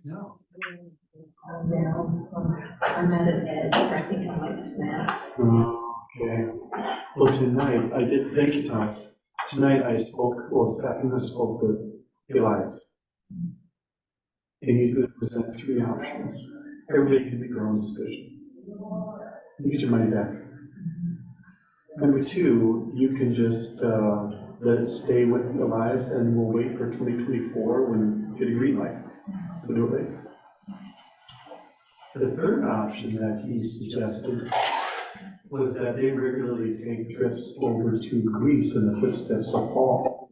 No. I'm at an edge, I think I might snap. Okay. Well, tonight, I did, thank you, Thomas. Tonight I spoke, well, this afternoon I spoke with Elias. And he's going to present three options. Everybody can make their own decision. You get your money back. Number two, you can just let it stay with Elias and we'll wait for 2024 when you get a green light. We'll do it later. The third option that he suggested was that they regularly take trips over to Greece in the footsteps of Paul.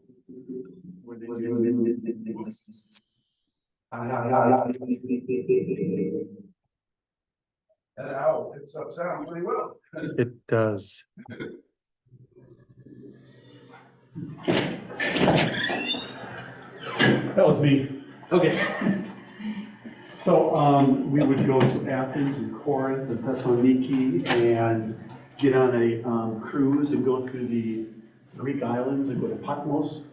Ow, it sounds really well. It does. That was me. Okay. So we would go to Athens and Corinth and Thessaloniki and get on a cruise and go through the Greek islands and go to Patmos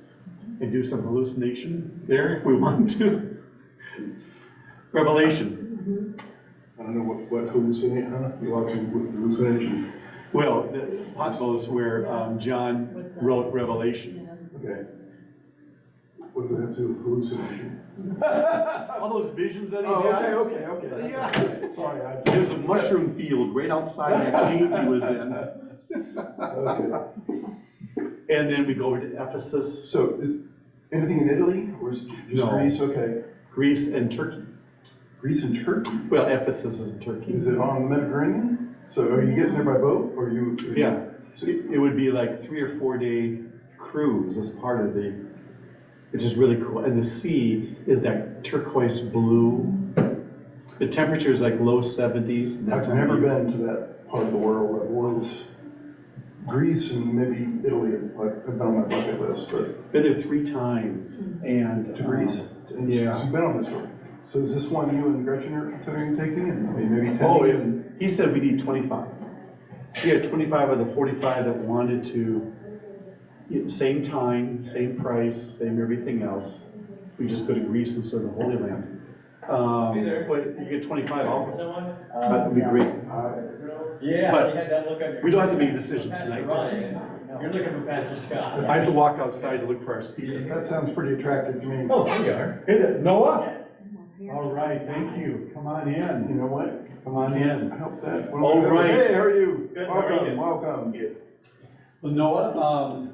and do some hallucination there if we want to. Revelation. I don't know what hallucination, huh? You lost me with hallucination. Well, Patmos where John wrote Revelation. Okay. What does it have to do with hallucination? All those visions that he Oh, had. okay. Yeah. Sorry, There's a mushroom field right outside that cave he was in. okay. And then we go over to Ephesus, So is anything in Italy or is it just No. Greece? Okay. Greece, and Turkey. Greece and Turkey? Well, Ephesus is in Turkey. Is it on the Mediterranean? So are you getting there by boat or you? Yeah, So, it would be like 3 or 4 day cruise as part of the, which is really cool. And the sea is that turquoise blue. The temperature is like low 70s. and that I've time never of year. been to that part of the world. I've always, Greece and maybe Italy have been on my bucket list, but Been there 3 times and. to Greece? And yeah. So you've been on this one. So is this one you and Gretchen are considering taking and maybe 10? Oh, he said we need 25. He had 25 of the 45 that wanted to, same time, same price, same everything else. We just go to Greece instead of the Holy Land. But you get 25 off. That would be great. Yeah, But you had that look on your. we don't have to make a decision Pastor tonight. Ryan, you're looking for Pastor Scott. I have to walk outside to look for our speaker. That sounds pretty attractive to me. Oh, there you are. Hey there, Noah? All right, thank you. Come on You in. know what? Come on in. I hope that. All right. Hey, how are you? Good, how are Welcome, you? welcome. Well, Noah,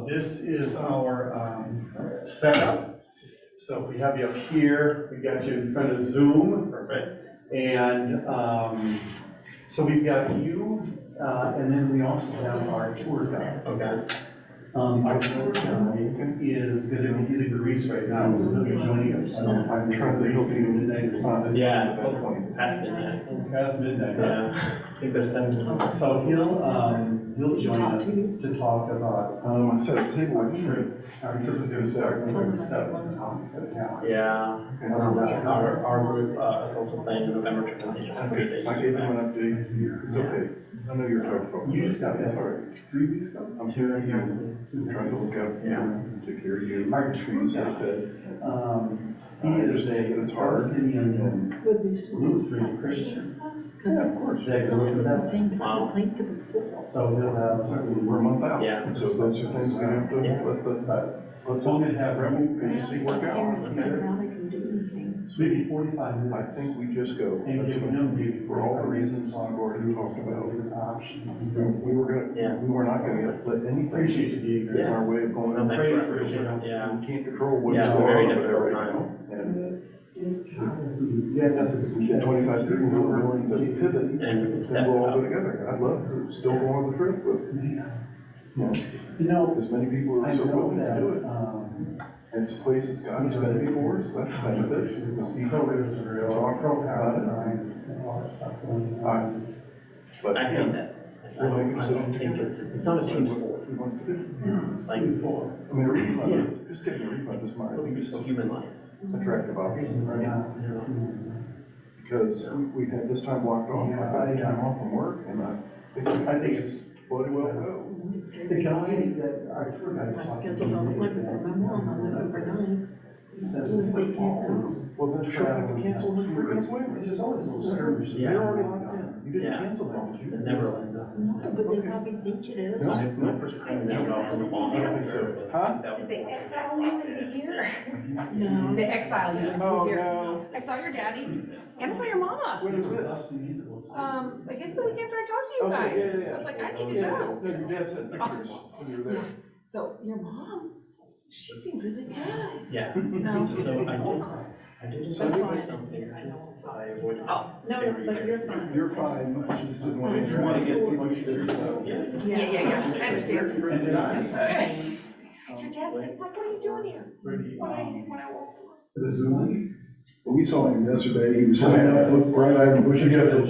this is our setup. So we have you up here, we got you in front of Zoom. Perfect. And so we've got you, and then we also have our tour guide. Okay. Our tour guide is gonna, he's in Greece right now, so he'll be joining us. I'm trying to help you. Midnight or something. Yeah, At that point. past midnight. Past midnight. Yeah, I think there's 7. So he'll join us to talk about I set a table with you. our trip is gonna start November 7th, Thomas, at town. Yeah. Okay. Our group is also planning the November trip. Okay, I gave him an update. It's okay. I know you're talking about. You just got It's that all right. 3 weeks ago? I'm here, I'm trying to look out for you and take care of you. Our trees are good. He is It's a hard. Palestinian Would we still? Lutheran Christian. Yeah, of course. That grew up with The us. same Wow. complaint to before. So he'll have certain, We're a month out. Yeah. So those are things we have to, Yeah. let's so I'm gonna have Remy, see work out. Parents, I doubt I can do anything. maybe 45 I minutes. think we just go. And give him maybe For all the reasons I've already talked about. different options. We were Yeah. we were not gonna let anything Appreciate you being get in our way of going. No, thanks Pray for for appreciating you. it. Yeah. We can't control what's Yeah, it's a going very on over there difficult right time. now. And Yes, get 25 people who are willing to pivot, And we can step then we'll all up. go together. I'd love to still go on the trip with, You know, as many people I are so know willing to that, do it. And it's a place that's gotten us been before, so that's benefits. COVID is real, pro-Palestine, and all that stuff going on. But, I you think know, that, I don't think it's not a team sport. we want to do. Like, I mean, a refund, just getting a refund is my, I think it's it's a human life. attractive option, right? Yeah. Because we had this time blocked off, I got time off from work, and I think it's, bloody well go. the guy that our tour guide I talked scheduled all the appointments about. for my mom on November 9th. Well, then try to cancel the freaking appointment. It's just always those servers. Yeah. They're already locked in. You didn't Yeah. cancel that, did you? It never lined up. No, but they probably think it is. No, My no. first time I got off the phone. I don't think so. Huh? Did they exile you into here? No. They exile you into Oh, here. no. I saw your daddy, and I saw your mama. When was this? I guess the week after I talked to you Okay, guys. yeah, yeah, yeah. I was like, I need to Yeah, go. no, your dad sent pictures when you were there. So your mom, she seemed really good. Yeah. No. So I did something, I avoided. Oh, No, but you're fine. You're fine, she just didn't want to. You wanna get people so, yeah. Yeah, I understand. And did I? Your dad said, what are you doing here? When I walked in. The Zoom? We saw him yesterday, he was sitting up, looked right at him, pushing it.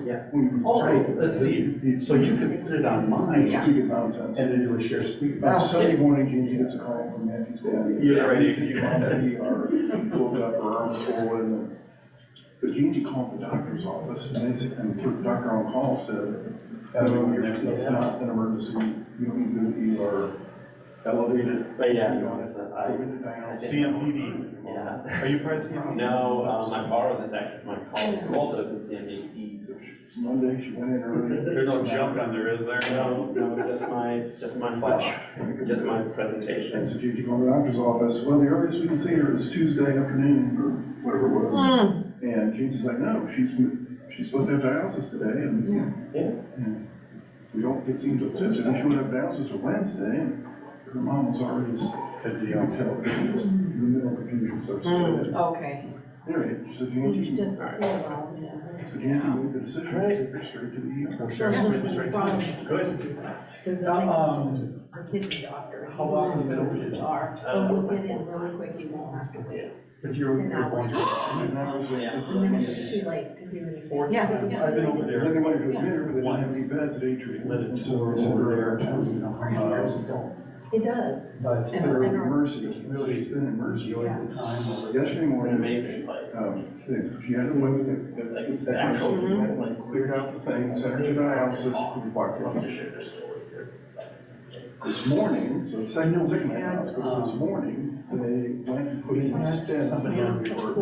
Yeah. Oh, let's see. So you can put it on mine You get nonsense. and then do a share screen. Sunday morning, Gigi gets a call from Matthew's dad. Yeah, right. You found that he woke up, her arm swollen. But Gigi called the doctor's office and they said, and the doctor on call said, it's not an emergency, you don't need to do ER, elevated. But yeah, You you know, know, go into dialysis. CMPD. yeah. Are you part of CMPD? No, I borrowed this actually from my college, who also is in CME. Monday, she went in early. There's no jump on there, is there? No, just my flash, just my And presentation. so Gigi called the doctor's office, well, the earliest we can see her is Tuesday afternoon, or whatever it was. And Gigi's like, no, she's supposed to have dialysis today, and we don't get seen till Tuesday, and she would have dialysis till Wednesday, and her mom was already, you could tell, it was the middle confusion, so she said. Okay. Anyway, so She Gigi, doesn't feel well, yeah. so Gigi made the decision to take her straight to the ER. Oh, sure, straight to Good. Good. Because our kid's doctor. How long have you been over here? Are, but we'll get in really quick, you won't have to wait. But you're going to. And that was like, this is And then like- it's too late to do anything. Yeah. I've been over Then they there. wanted to admit her, but they didn't have any beds at Atria. Led a And so tour they sent over her there. to, It does. But to their Mercy, she's really been in Mercy. enjoyed the time over there. Yesterday An morning, amazing place. she had to wait, Like, the actual, like, cleared out the thing, sent her to dialysis, we walked love to in. share their stories there. This morning, so the second night hospital, this morning, they went and put in a stent. Somebody on into her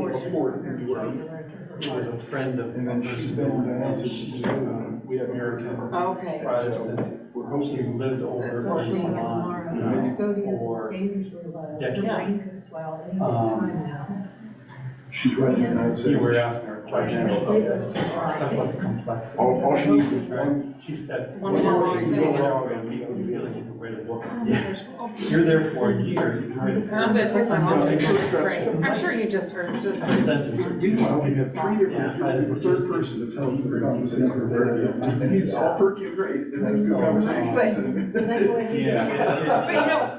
He was a friend of. And then she's been in dialysis since June. We have American. Okay. Protestant. We're She's hoping. lived That's over what in we have Vermont. tomorrow. Sodium for is dangerously low. The decades. brain could swell any Um, time now. She's right in the United You States. were asking her questions. Talk about the complexity. All she needs is one. She said. One "When more you're thing. there for a week, you feel like you can write a book. You're there for a year, you can write a book. I'm gonna take my mom to It's so Great. stressful. I'm sure you just heard, just. A sentence or two. Meanwhile, we have three different, Yeah, people, the third person that tells them they're on the same and he's all perky and great, and has good conversations. Yeah. But you know,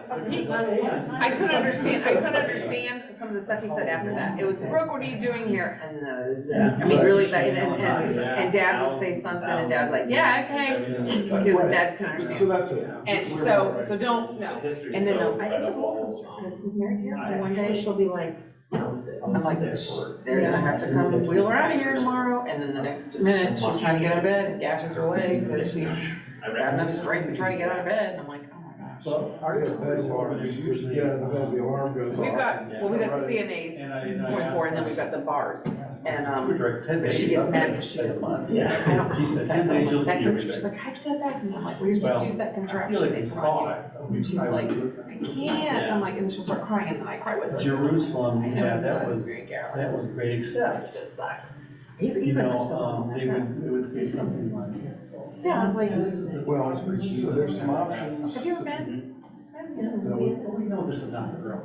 I couldn't understand some of the stuff he said after that. It was, Brooke, what are you doing here? And, I mean, really, and Dad would say something, and Dad's like, yeah, okay, because Dad couldn't So understand. that's it. And so don't, no. And then, it's a roller coaster, because with Mary Karen, one day she'll be like, I'm like, they're gonna have to come wheel her out of here tomorrow, and then the next minute, she's trying to get out of bed, and gashes her leg, because she's got enough strength to try to get out of bed, and I'm like, oh my gosh. Well, I got that alarm, you usually get out of the bed, the alarm goes off. We've got, well, we got the CNAs, And I 24, and then we've got the bars, and, direct 10 days. she gets mad because she gets one. Yeah. I don't. He said 10 days, you'll see She's everything. like, how'd you get back? And I'm like, well, you're supposed to use that I contraption. feel like they we provide saw you. it. And she's like, I can't, I'm like, and she'll start crying, and then I cry with her. Jerusalem, I know, yeah, it's that like was, very Carolyn. that was great, except, It just sucks. you know, they would say something like, Yeah, I was like, this is the. Well, so there's some options. have you ever been? Well, we know this is not the girl.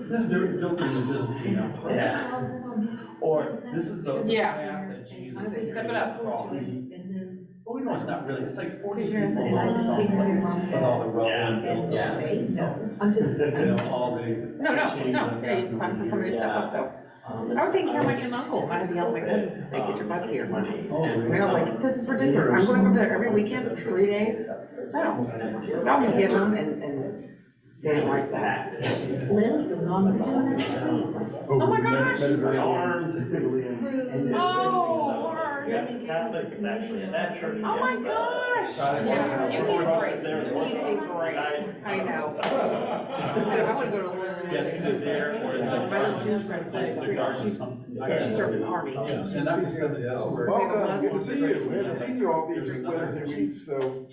This is built in the Byzantine. Yeah. Or this is the Yeah. path that Jesus. Step it up. crossed. But we know it's not really, it's like 40 Because you're in the people on someplace with all the rubble and built Yeah. up. I'm just, You know, all the. No, hey, it's time for somebody to step up though. I was taking care of my aunt and uncle, and I had to yell at my cousins to say, get your butts here. And I was like, this is ridiculous, I'm going over there every weekend for 3 days. No, I'm gonna get them, and they didn't like that. Lynn's been gone for 200 weeks. Oh my gosh. Mediterranean, Arms. Italy, and Oh, Lord. Yes, Catholics, it's actually at that church. Oh my yes, gosh. Protestant. You need a break. Across there, You need a break. I know. I wanna go to one. Yes, to the airport. It's like- My little Jewish friend, she served in the army. And I'm just saying that's where. Welcome, good to see you. We haven't seen you all these Wednesday weeks, so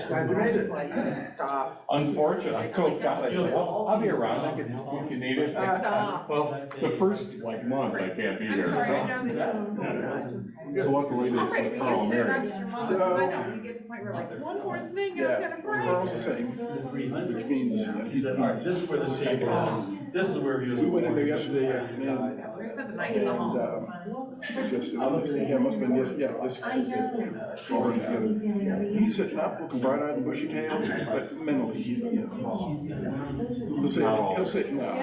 glad you made Just it. like, stop. Unfortunately, I told Scott, I said, I'll be around, I can help if you need it. Stop. Well, the first like month I can't be I'm here. sorry, I know that. So luckily I'll this pray is for you, Carl so not Mary. just your mom, because I know you get to the point where like, one more thing, and I'm Yeah, gonna pray. Carl's the same, which means He said, all right, this is where this table is, this is where he was. we went in there yesterday afternoon. We spent the night in the hall. Yeah, must have been yesterday. He's sitting up, looking bright-eyed and bushy-tailed, but mentally, he'll sit, no. I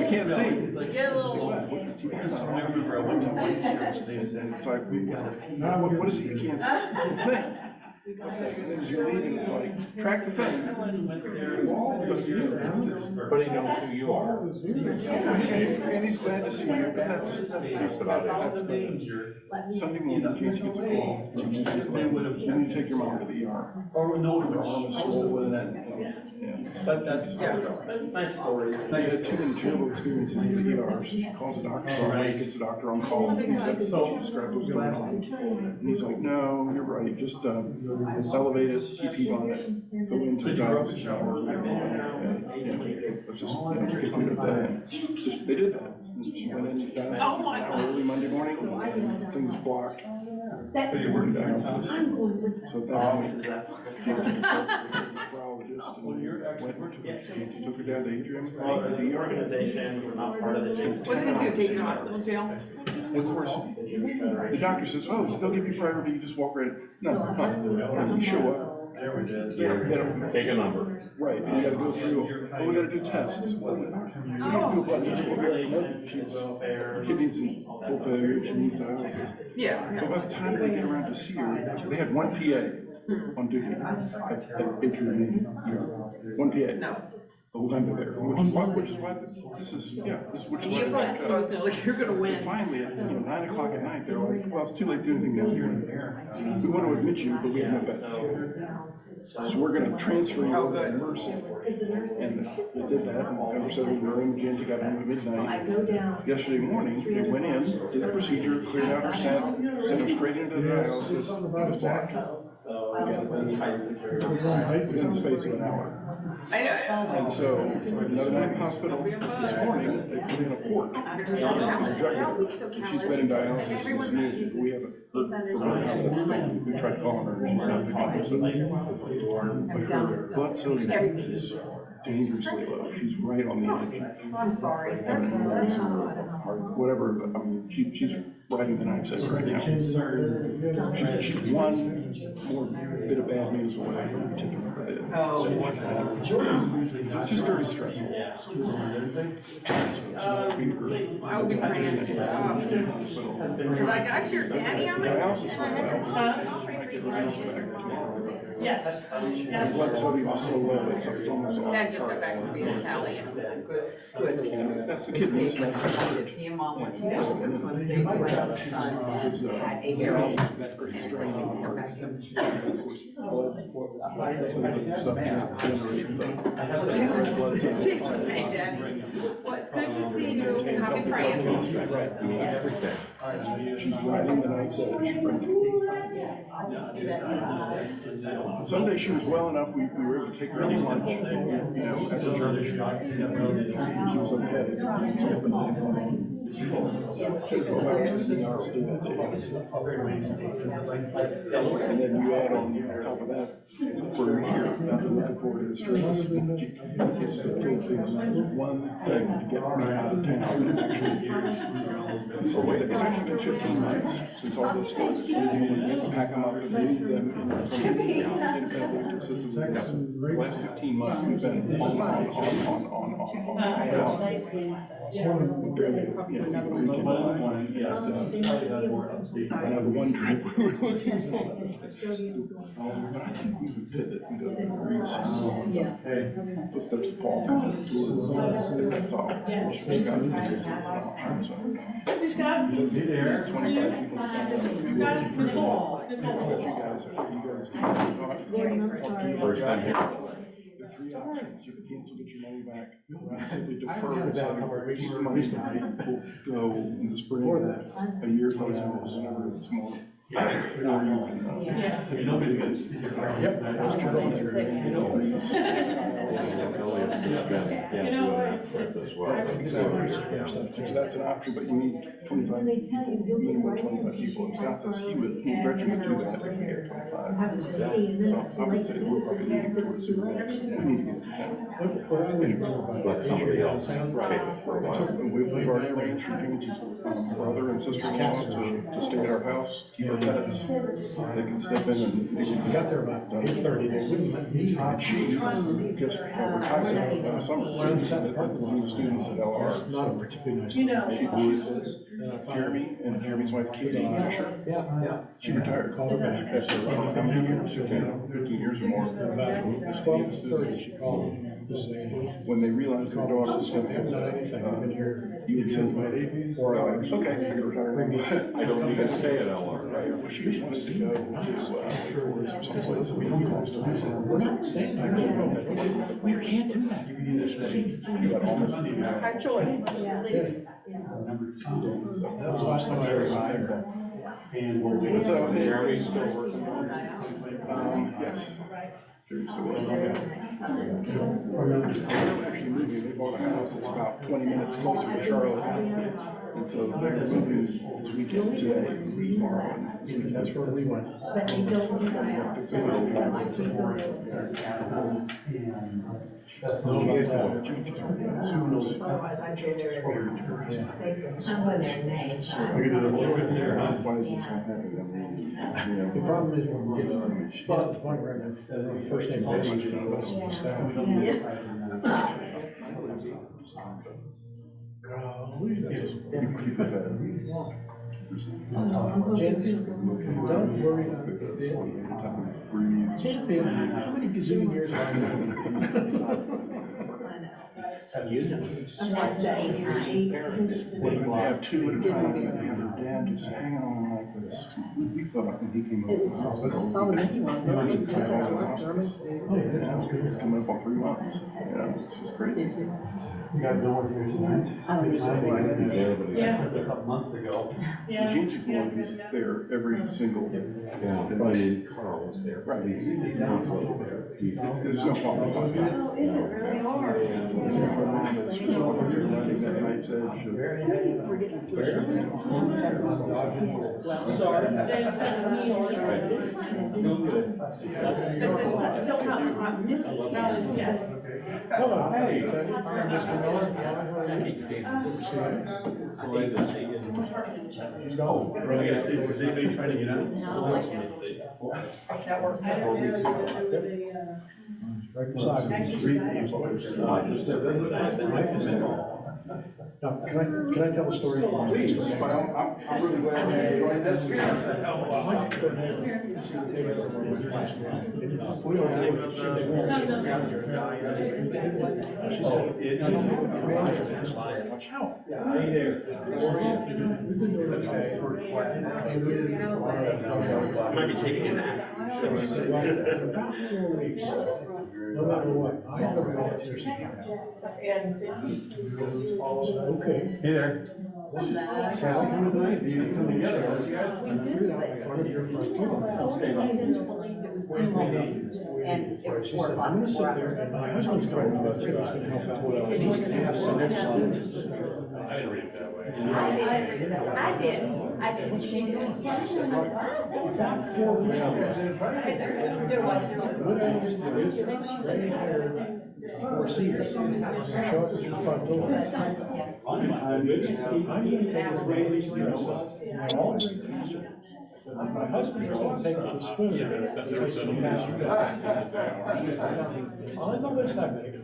can't see. You get a little. I remember I went to one church, they said, It's like, what is it, you can't see? Thing. And then as you're leaving, it's like, track the thing. But he knows who you are. And he's glad to see you, but that's about it. Sunday morning, in case you get a call, you need to take your mom to the ER. Or no, Her arm is swollen and, But that's nice stories. I had too many terrible experiences in the ER. She calls the doctor, always gets the doctor on call. He's like, so describe what's going on. And he's like, no, you're right, just elevate it, keep heat on it, go into dialysis shower. Let's just, get through the day. They did that. She went in dialysis hour early Monday morning, thing was blocked. So you worked there? Dialysis. So that nephrologist and took her down to Adrian. The organizations were not part of the. What's it gonna do, take you to hospital jail? What's worse? The doctor says, oh, they'll give you priority, you just walk right in. No, you show up. There it is. Take a number. Right, and you gotta go through, we gotta do tests. Well, you have to do a blood test. Well, we have she's kidneys and full failure, she needs dialysis. Yeah. But by the time they get around to see her, they had one PA on duty at Atrium. One PA. No. The whole time they're there, which is why this is, this is which is And you why. probably, I was gonna, like, you're gonna And win. finally, at 9 o'clock at night, they're like, well, it's too late to do anything down here. We want to admit you, but we have no beds. So we're gonna transfer you over to nursing. And they did that, and November 7th, we were in Jen, got home at midnight. Yesterday morning, they went in, did the procedure, cleared out her stent, sent her straight into the dialysis, and it was blocked. Within the space of an hour. I know. And so, another night in the hospital, this morning, they put in a port. She's been in dialysis since noon, we haven't heard from her how that's going. We tried calling her, she's not picking up. But her blood sodium is dangerously low, she's right on the edge. I'm sorry. That's not. Whatever, but I mean, she's riding the knife edge right now. She's one more bit of bad news away from tipping her head. Oh. So it's just very stressful. I would be praying. Because I got your daddy on my. Dialysis went well. I get results back tomorrow. Yes. My blood sodium is so low, it's almost off. Dad just got back from being Italian. Good. That's the kidneys, that's the Me and mom went to San Francisco and stayed with my son at a barrel. that's pretty straining. Of course, blood stuff generated Take the same, Daddy. Well, it's good to see you. I'll be praying. She's riding the night edge. Sunday she was well enough, we were able to take her out to lunch, after church. She was okay. Should 12 hours in the ER will do that to you. And then you add on top of that, for a year, I've been looking forward to this trip. It's one thing to get me out of town, actually. It's actually been 15 months since all this started. We have to pack them up and move them from the independent living systems. The last 15 months, we've been on. We barely, it's the another weekend. one. Yeah, Oh, so they it's might probably be got more able to. updates. I have one trip. Custodian's going. But I think we would pivot and go to Greece. Yeah. Hey. Footsteps of Paul. That's all. She's got it. This is an option, so. So see there. It's 25 people to sign up. But you guys Gordon, I'm sorry. First time here. There are three options. You can cancel, get your money back. You can simply defer had it, that so cover keep the money aside. We'll go in the spring, a year later, whenever it's more. Or you can, I mean, nobody's gonna see it. Yep, that's true. Elliot's been doing that trip as well. Exactly. So that's an option, but you need 25, When they tell you, you'll just minimum write 25 it. people. And Scott says he would, Gretchen would do that if we get 25. Have to see, and then it's So I too would late say to that do we're it, probably because leaning towards it's too the late. next. We need to get it done. Let somebody else take it for a So while. we've already arranged for Jamie's brother and sister-in-law to stay at our house, keep our pets. They can step in and. We got there about 8:30, they wouldn't let me. And she just advertises about summer. That's the new students at It's LR. not a particularly nice. Jeremy and Jeremy's wife Katie Asher, Yeah. she retired. Called her back. After I don't know how many years, 15 years or more. About 12:30, she called to say, When they realized their daughter was I haven't done anything, I've been here. you would send my 4 hours. Okay, I can retire now. I don't even stay at LR. Right, well, she just wanted to go to Lake Forest or someplace that we don't cost her. We're not staying there. We can't do that. You can either stay. You got almost. Hard choice. Yeah. That was the last time I ever hired. And we'll wait. So, Jeremy's still working on yes. Jeremy's still working. They're actually moving, they bought a house that's about 20 minutes closer to Charlotte. And so they're moving this weekend today, tomorrow, and this weekend. That's where we went. But they don't. Fix it all back. I can go there. That's No, no yes, Otherwise, I go there. I'm on their names. We're gonna do the whole trip there, huh? Why is this not happening? The problem is when we get to the point where the first name basis, you know, what's the staff. Golly, that is. Keep it fed. Don't worry about it. Cynthia, how many gazillion years have I known? Have you done? I'm not saying you're When they have two at a time, and they have their dad just hanging on like this. We thought when he came over to the hospital. I saw the Mickey one. He was coming home from the hospice. It's coming up on 3 months, you know, it's just crazy. We got no one here tonight. I don't know. I set this up months ago. Gene's the one who's there every single. Yeah, I mean, Carl was there. Right. He's constantly there. He's- There's no problem about that. Oh, is it really hard? My mom is running that knife's edge of. Still have, I'm missing. Hello, hey, Mr. Miller, how are you? No, we're gonna see, was anybody trying to get out? That works. Right beside me. Now, can I tell a story? Please, but I'm really glad you enjoyed this. Watch out. Might be taking a nap. About 4 weeks, no matter what, I have a volunteer. Okay. Hey there. Kathy, come tonight, these come together, aren't you guys? Front of your front door. And it was She said, I'm gonna sit there, and my husband's coming, but he's gonna help out. He said, He's gonna have some extra. I didn't read it that way. I did, she did. About 4 weeks. What I used to do is, straight hair, 4 seats, show up at your front door. She said, I'm gonna take the ladies' dresses, and they're all great casseroles. My husband's gonna take the spoon, and take some casserole. On the list I made,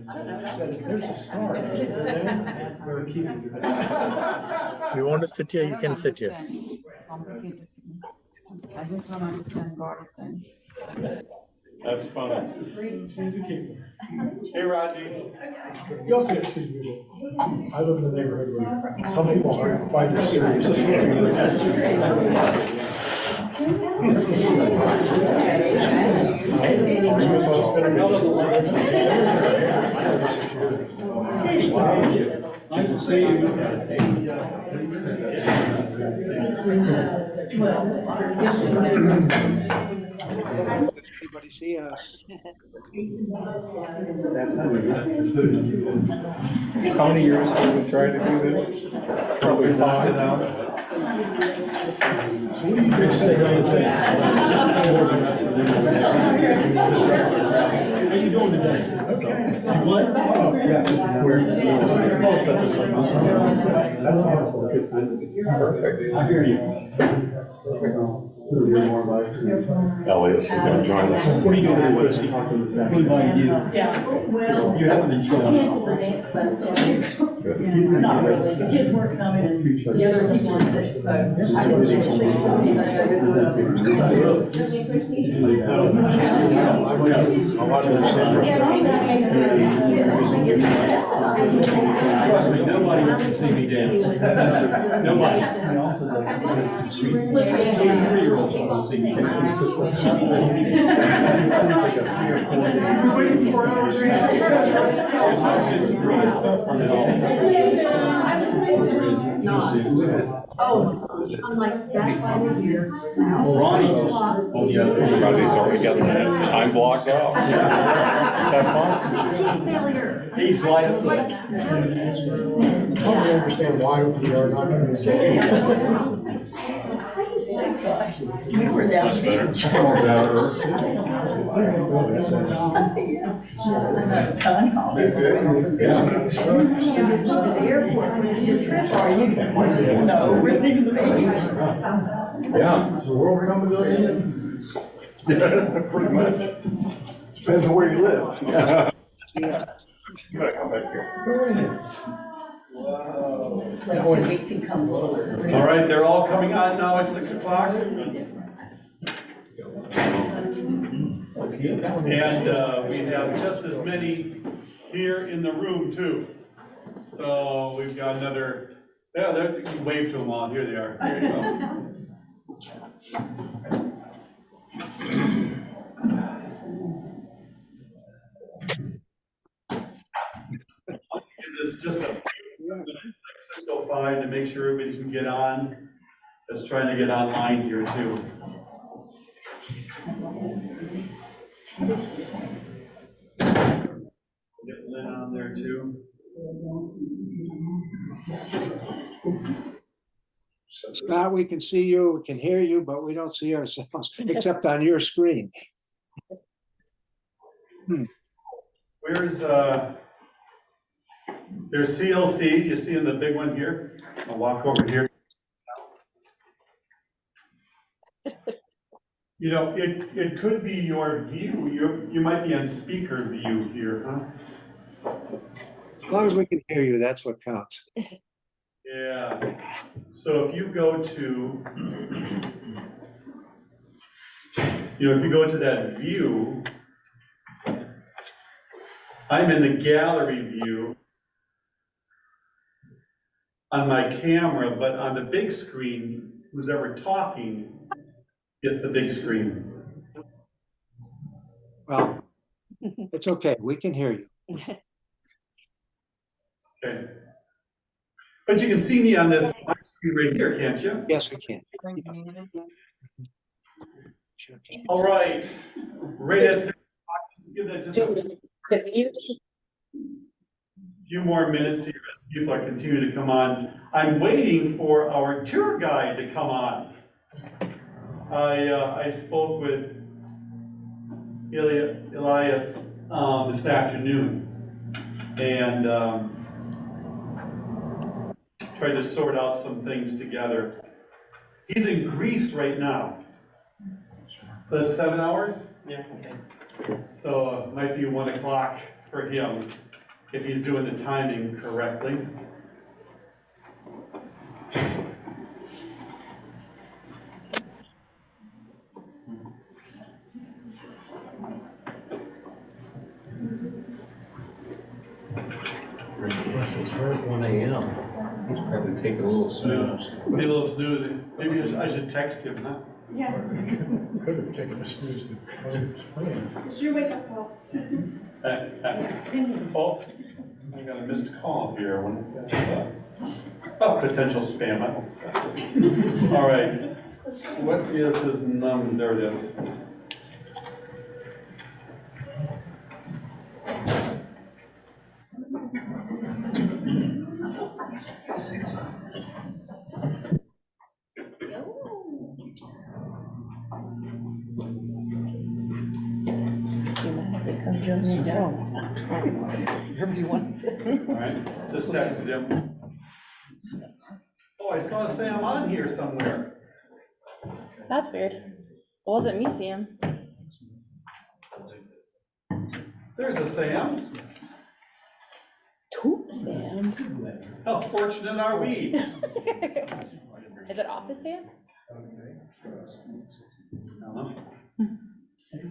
said, if there's a star, then there to keep it. You want to sit here, you can sit here. Complicated. I just don't understand God of things. That's funny. She's a keeper. Hey, Rodney. You also get to use I live in the neighborhood where some people are quite serious. Nice to see you. Anybody see us? How many years have we tried to do this? Probably 5 now. How you doing today? Okay. You what? Oh, yeah. Perfect. I hear you. Elias is gonna join us. What are you doing, Christie? Who invited you? Well, You haven't been showing up. cancel the dance class, so not really, the kids weren't coming and the other people were sick, so I didn't see Trust me, nobody wants to see me dance. Nobody. Three-year-olds want to see me dance. We're waiting for hours. Oh, I'm like, that's why we're here. Well, Ronnie was on the other. Everybody's already got their time blocked off. Have fun. Failure. He's like, I don't understand why we are not doing this. We were down there. The airport for your trip, are you? No, we're thinking the babies. Yeah. Is the world coming to an end? Pretty much. Depends on where you live. You gotta come back here. All right, they're all coming on now at 6 o'clock. And we have just as many here in the room too. So we've got another, yeah, you can wave to them all. Here they are. There you go. Just a few minutes, like 6:05, to make sure everybody can get on. Just trying to get online here too. Get Lynn on there too. Scott, we can see you, we can hear you, but we don't see ourselves, except on your screen. There's CLC, you see in the big one here? I'll walk over here. You know, it could be your view, you might be on speaker view here, huh? As long as we can hear you, that's what counts. Yeah, so if you go to, if you go to that view, I'm in the gallery view on my camera, but on the big screen, who's ever talking gets the big screen. Well, it's okay, we can hear you. Okay. But you can see me on this screen right here, can't you? Yes, we can. Sure can. All right, right at 6 o'clock, just give that just a few more minutes here as people are continuing to come on. I'm waiting for our tour guide to come on. I spoke with Elias this afternoon and tried to sort out some things together. He's in Greece right now. So that's 7 hours? Yeah, okay. So it might be 1 o'clock for him if he's doing the timing correctly. He's probably taking a little snooze. Maybe a little snoozing. Maybe I should text him, huh? Yeah. Could have taken a snooze that wasn't playing. It's your wake-up call. Oops, I got a missed call here. I wonder if that's potential spam. I hope that's it. All right. What is his number? There it is. Wherever you want to sit. All right, just texted him. Oh, I saw Sam on here somewhere. That's weird. It wasn't me, Sam. There's a Sam. Two Sams. How fortunate are we? Is it Office Sam?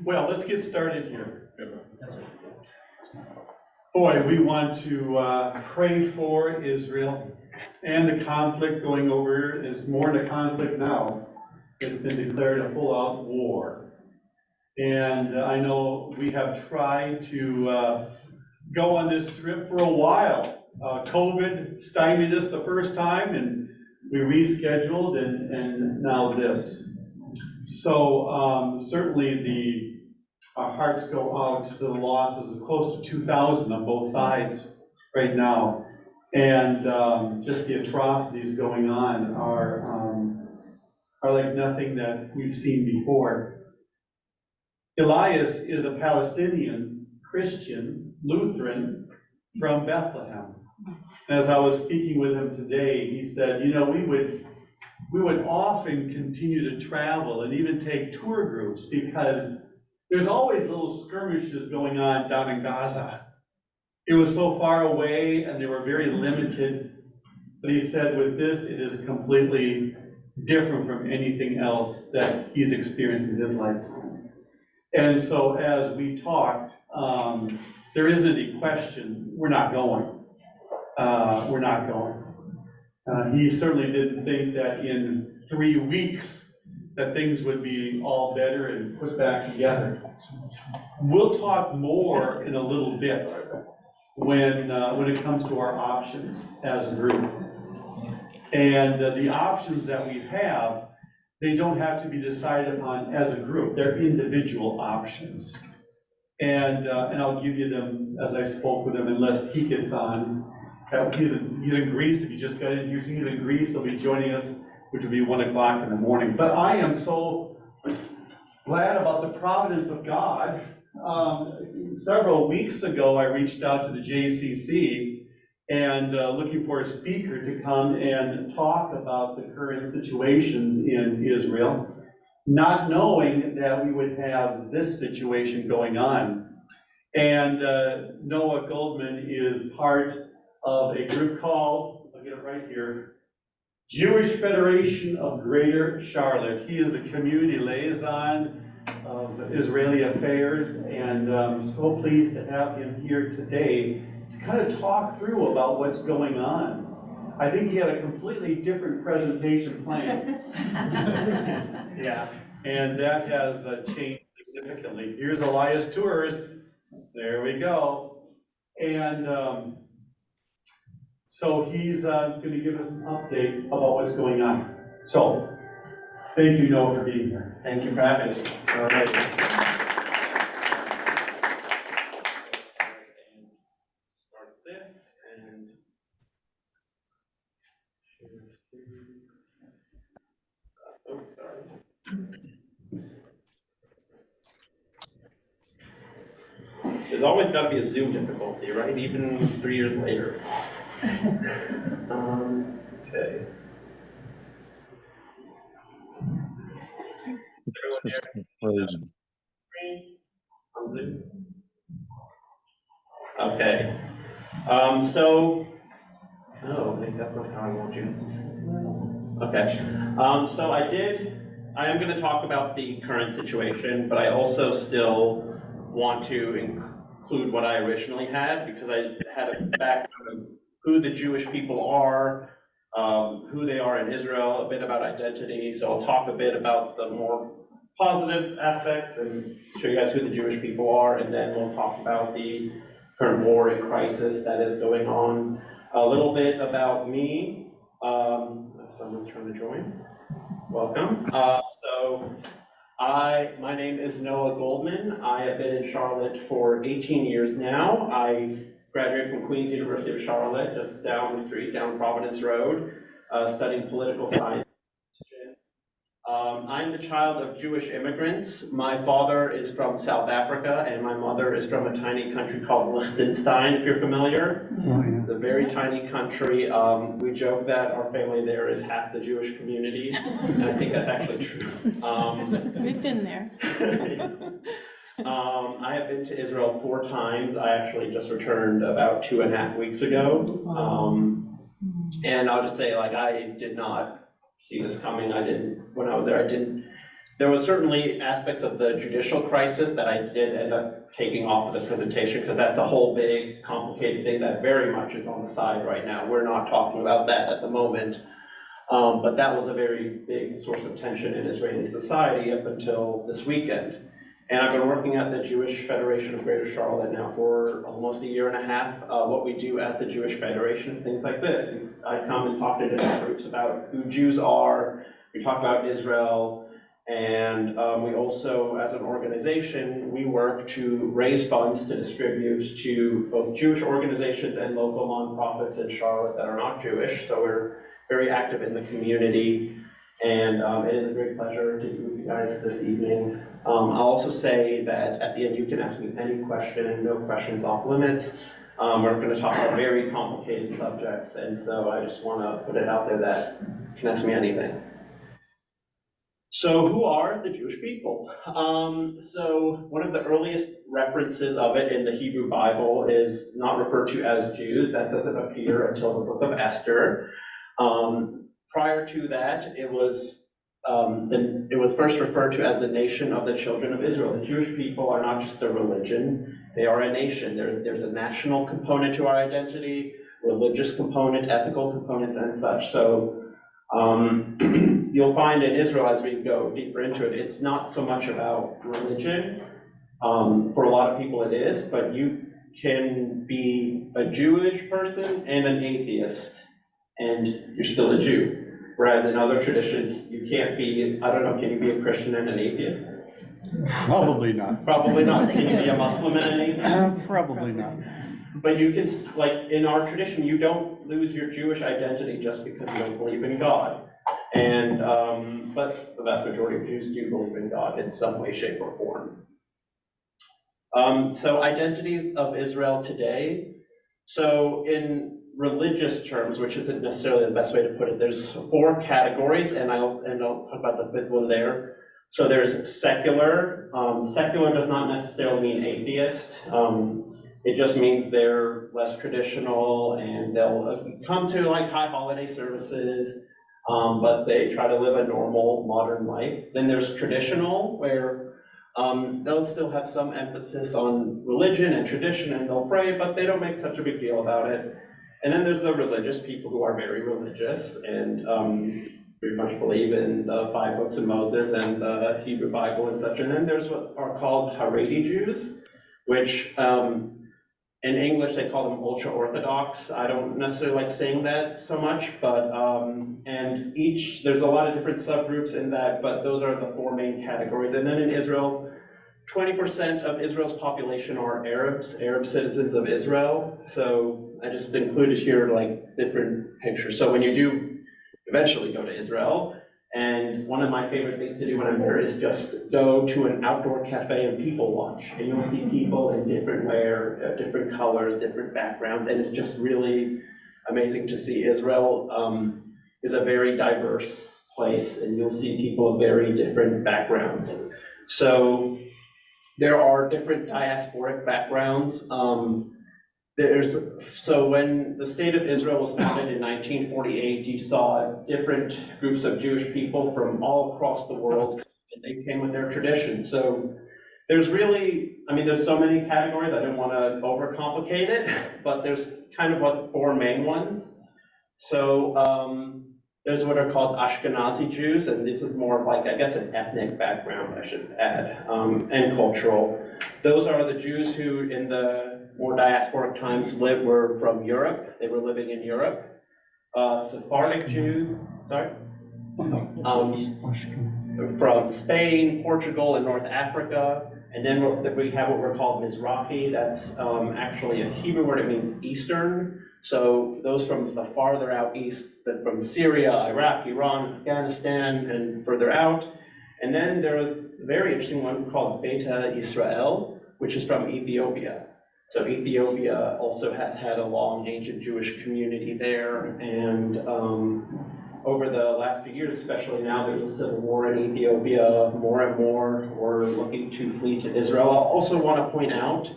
Well, let's get started here. Boy, we want to pray for Israel and the conflict going over. Is more than a conflict now. It's been declared a full-out war. And I know we have tried to go on this trip for a while. COVID stymied us the first time, and we rescheduled, and now this. So certainly our hearts go out to the losses, close to 2,000 on both sides right now. And just the atrocities going on are like nothing that we've seen before. Elias is a Palestinian Christian Lutheran from Bethlehem. As I was speaking with him today, he said, you know, we would often continue to travel and even take tour groups because there's always little skirmishes going on down in Gaza. It was so far away and they were very limited. But he said with this, it is completely different from anything else that he's experienced in his lifetime. And so as we talked, there isn't any question, we're not going. We're not going. He certainly didn't think that in 3 weeks that things would be all better and put back together. We'll talk more in a little bit when it comes to our options as a group. And the options that we have, they don't have to be decided upon as a group. They're individual options. And I'll give you them as I spoke with him, unless he gets on. He's in Greece. If you just got in here, he's in Greece. He'll be joining us, which will be 1 o'clock in the morning. But I am so glad about the providence of God. Several weeks ago, I reached out to the JCC and looking for a speaker to come and talk about the current situations in Israel, not knowing that we would have this situation going on. And Noah Goldman is part of a group called, I'll get it right here, Jewish Federation of Greater Charlotte. He is the community liaison of Israeli affairs, and I'm so pleased to have him here today to kind of talk through about what's going on. I think he had a completely different presentation planned. Yeah, and that has changed significantly. Here's Elias Tours. There we go. And so he's going to give us an update about what's going on. So, thank you, Noah, for being here. Thank you for having me. All right. Start this and share screen. Oh, sorry. There's always got to be a Zoom difficulty, right? Even 3 years later. Okay. Everyone here? Screen on Zoom. Okay. So, no, I think that's not how I want you to. Okay. So I am going to talk about the current situation, but I also still want to include what I originally had, because I had a background of who the Jewish people are, who they are in Israel, a bit about identity. So I'll talk a bit about the more positive aspects and show you guys who the Jewish people are, and then we'll talk about the current war and crisis that is going on. A little bit about me. If someone's trying to join, welcome. My name is Noah Goldman. I have been in Charlotte for 18 years now. I graduated from Queen's University of Charlotte, just down the street, down Providence Road, studying political science. I'm the child of Jewish immigrants. My father is from South Africa, and my mother is from a tiny country called Liechtenstein, if you're familiar. It's a very tiny country. We joke that our family there is half the Jewish community, and I think that's actually true. We've been there. I have been to Israel 4 times. I actually just returned about 2.5 weeks ago. And I'll just say, like, I did not see this coming. When I was there, there was certainly aspects of the judicial crisis that I did end up taking off of the presentation, because that's a whole big, complicated thing that very much is on the side right now. We're not talking about that at the moment. But that was a very big source of tension in Israeli society up until this weekend. And I've been working at the Jewish Federation of Greater Charlotte now for almost 1.5 years. What we do at the Jewish Federation is things like this. I come and talk to different groups about who Jews are. We talk about Israel. And we also, as an organization, we work to raise funds to distribute to both Jewish organizations and local nonprofits in Charlotte that are not Jewish. So we're very active in the community. And it is a great pleasure to be with you guys this evening. I'll also say that at the end you can ask me any question, no questions off limits. We're going to talk about very complicated subjects, and so I just want to put it out there that you can ask me anything. So who are the Jewish people? So one of the earliest references of it in the Hebrew Bible is not referred to as Jews. That doesn't appear until the book of Esther. Prior to that, it was first referred to as the nation of the children of Israel. The Jewish people are not just a religion, they are a nation. There's a national component to our identity, religious component, ethical components, and such. So you'll find in Israel, as we go deeper into it, it's not so much about religion. For a lot of people it is, but you can be a Jewish person and an atheist, and you're still a Jew. Whereas in other traditions, you can't be, I don't know, can you be a Christian and an atheist? Probably not. Probably not. Can you be a Muslim and an atheist? Probably not. But you can, like in our tradition, you don't lose your Jewish identity just because you don't believe in God. And, but the vast majority of Jews do believe in God in some way, shape, or form. So identities of Israel today. So in religious terms, which isn't necessarily the best way to put it, there's 4 categories, and I'll talk about the 5th one there. So there's secular. Secular does not necessarily mean atheist. It just means they're less traditional, and they'll come to like high holiday services, but they try to live a normal modern life. Then there's traditional, where they'll still have some emphasis on religion and tradition, and they'll pray, but they don't make such a big deal about it. And then there's the religious people who are very religious and very much believe in the 5 books of Moses and the Hebrew Bible and such. And then there's what are called Haredi Jews, which in English they call them ultra-Orthodox. I don't necessarily like saying that so much, but and there's a lot of different subgroups in that, but those are the 4 main categories. And then in Israel, 20% of Israel's population are Arabs, Arab citizens of Israel. So I just included here like different pictures. So when you do eventually go to Israel, and one of my favorite things to do when I'm there is just go to an outdoor cafe and people watch. And you'll see people in different wear, different colors, different backgrounds, and it's just really amazing to see. Israel is a very diverse place, and you'll see people of very different backgrounds. So there are different diasporic backgrounds. So when the state of Israel was founded in 1948, you saw different groups of Jewish people from all across the world, and they came with their traditions. So there's really, there's so many categories, I don't want to overcomplicate it, but there's kind of what 4 main ones. So there's what are called Ashkenazi Jews, and this is more of like, I guess, an ethnic background, I should add, and cultural. Those are the Jews who, in the more diasporic times, were from Europe. They were living in Europe. Sephardic Jews, sorry? From Spain, Portugal, and North Africa. And then we have what we're called Mizrahi. That's actually a Hebrew word. It means Eastern. So those from the farther out east, from Syria, Iraq, Iran, Afghanistan, and further out. And then there was a very interesting one called Beta Israel, which is from Ethiopia. So Ethiopia also has had a long ancient Jewish community there. And over the last few years, especially now, there's a civil war in Ethiopia. More and more were looking to flee to Israel. I also want to point out,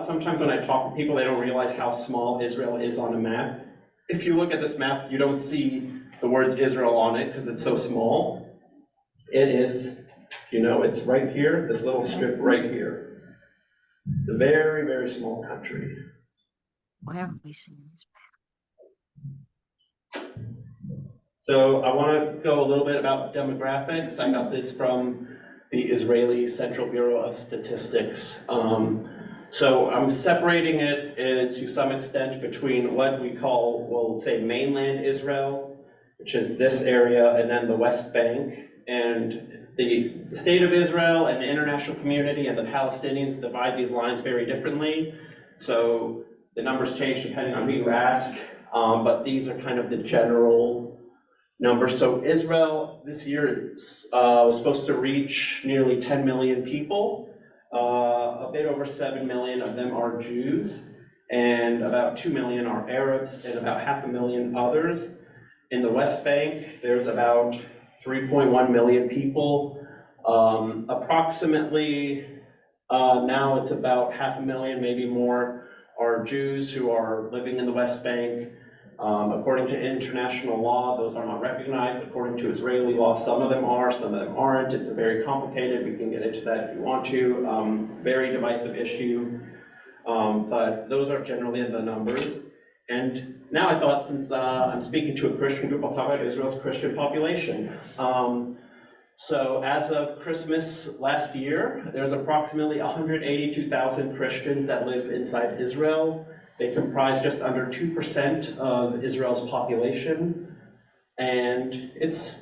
sometimes when I talk to people, they don't realize how small Israel is on a map. If you look at this map, you don't see the words Israel on it because it's so small. It is, it's right here, this little strip right here. It's a very, very small country. Why aren't we seeing this? So I want to go a little bit about demographics. I got this from the Israeli Central Bureau of Statistics. So I'm separating it to some extent between what we call, we'll say, mainland Israel, which is this area, and then the West Bank. And the state of Israel and the international community and the Palestinians divide these lines very differently. So the numbers change depending on who you ask, but these are kind of the general numbers. So Israel this year was supposed to reach nearly 10 million people. A bit over 7 million of them are Jews, and about 2 million are Arabs, and about 500,000 others. In the West Bank, there's about 3.1 million people. Approximately, now it's about 500,000, maybe more, are Jews who are living in the West Bank. According to international law, those are not recognized. According to Israeli law, some of them are, some of them aren't. It's very complicated. We can get into that if you want to. Very divisive issue, but those are generally the numbers. And now I thought, since I'm speaking to a Christian group, I'll talk about Israel's Christian population. So as of Christmas last year, there's approximately 182,000 Christians that live inside Israel. They comprise just under 2% of Israel's population, and it's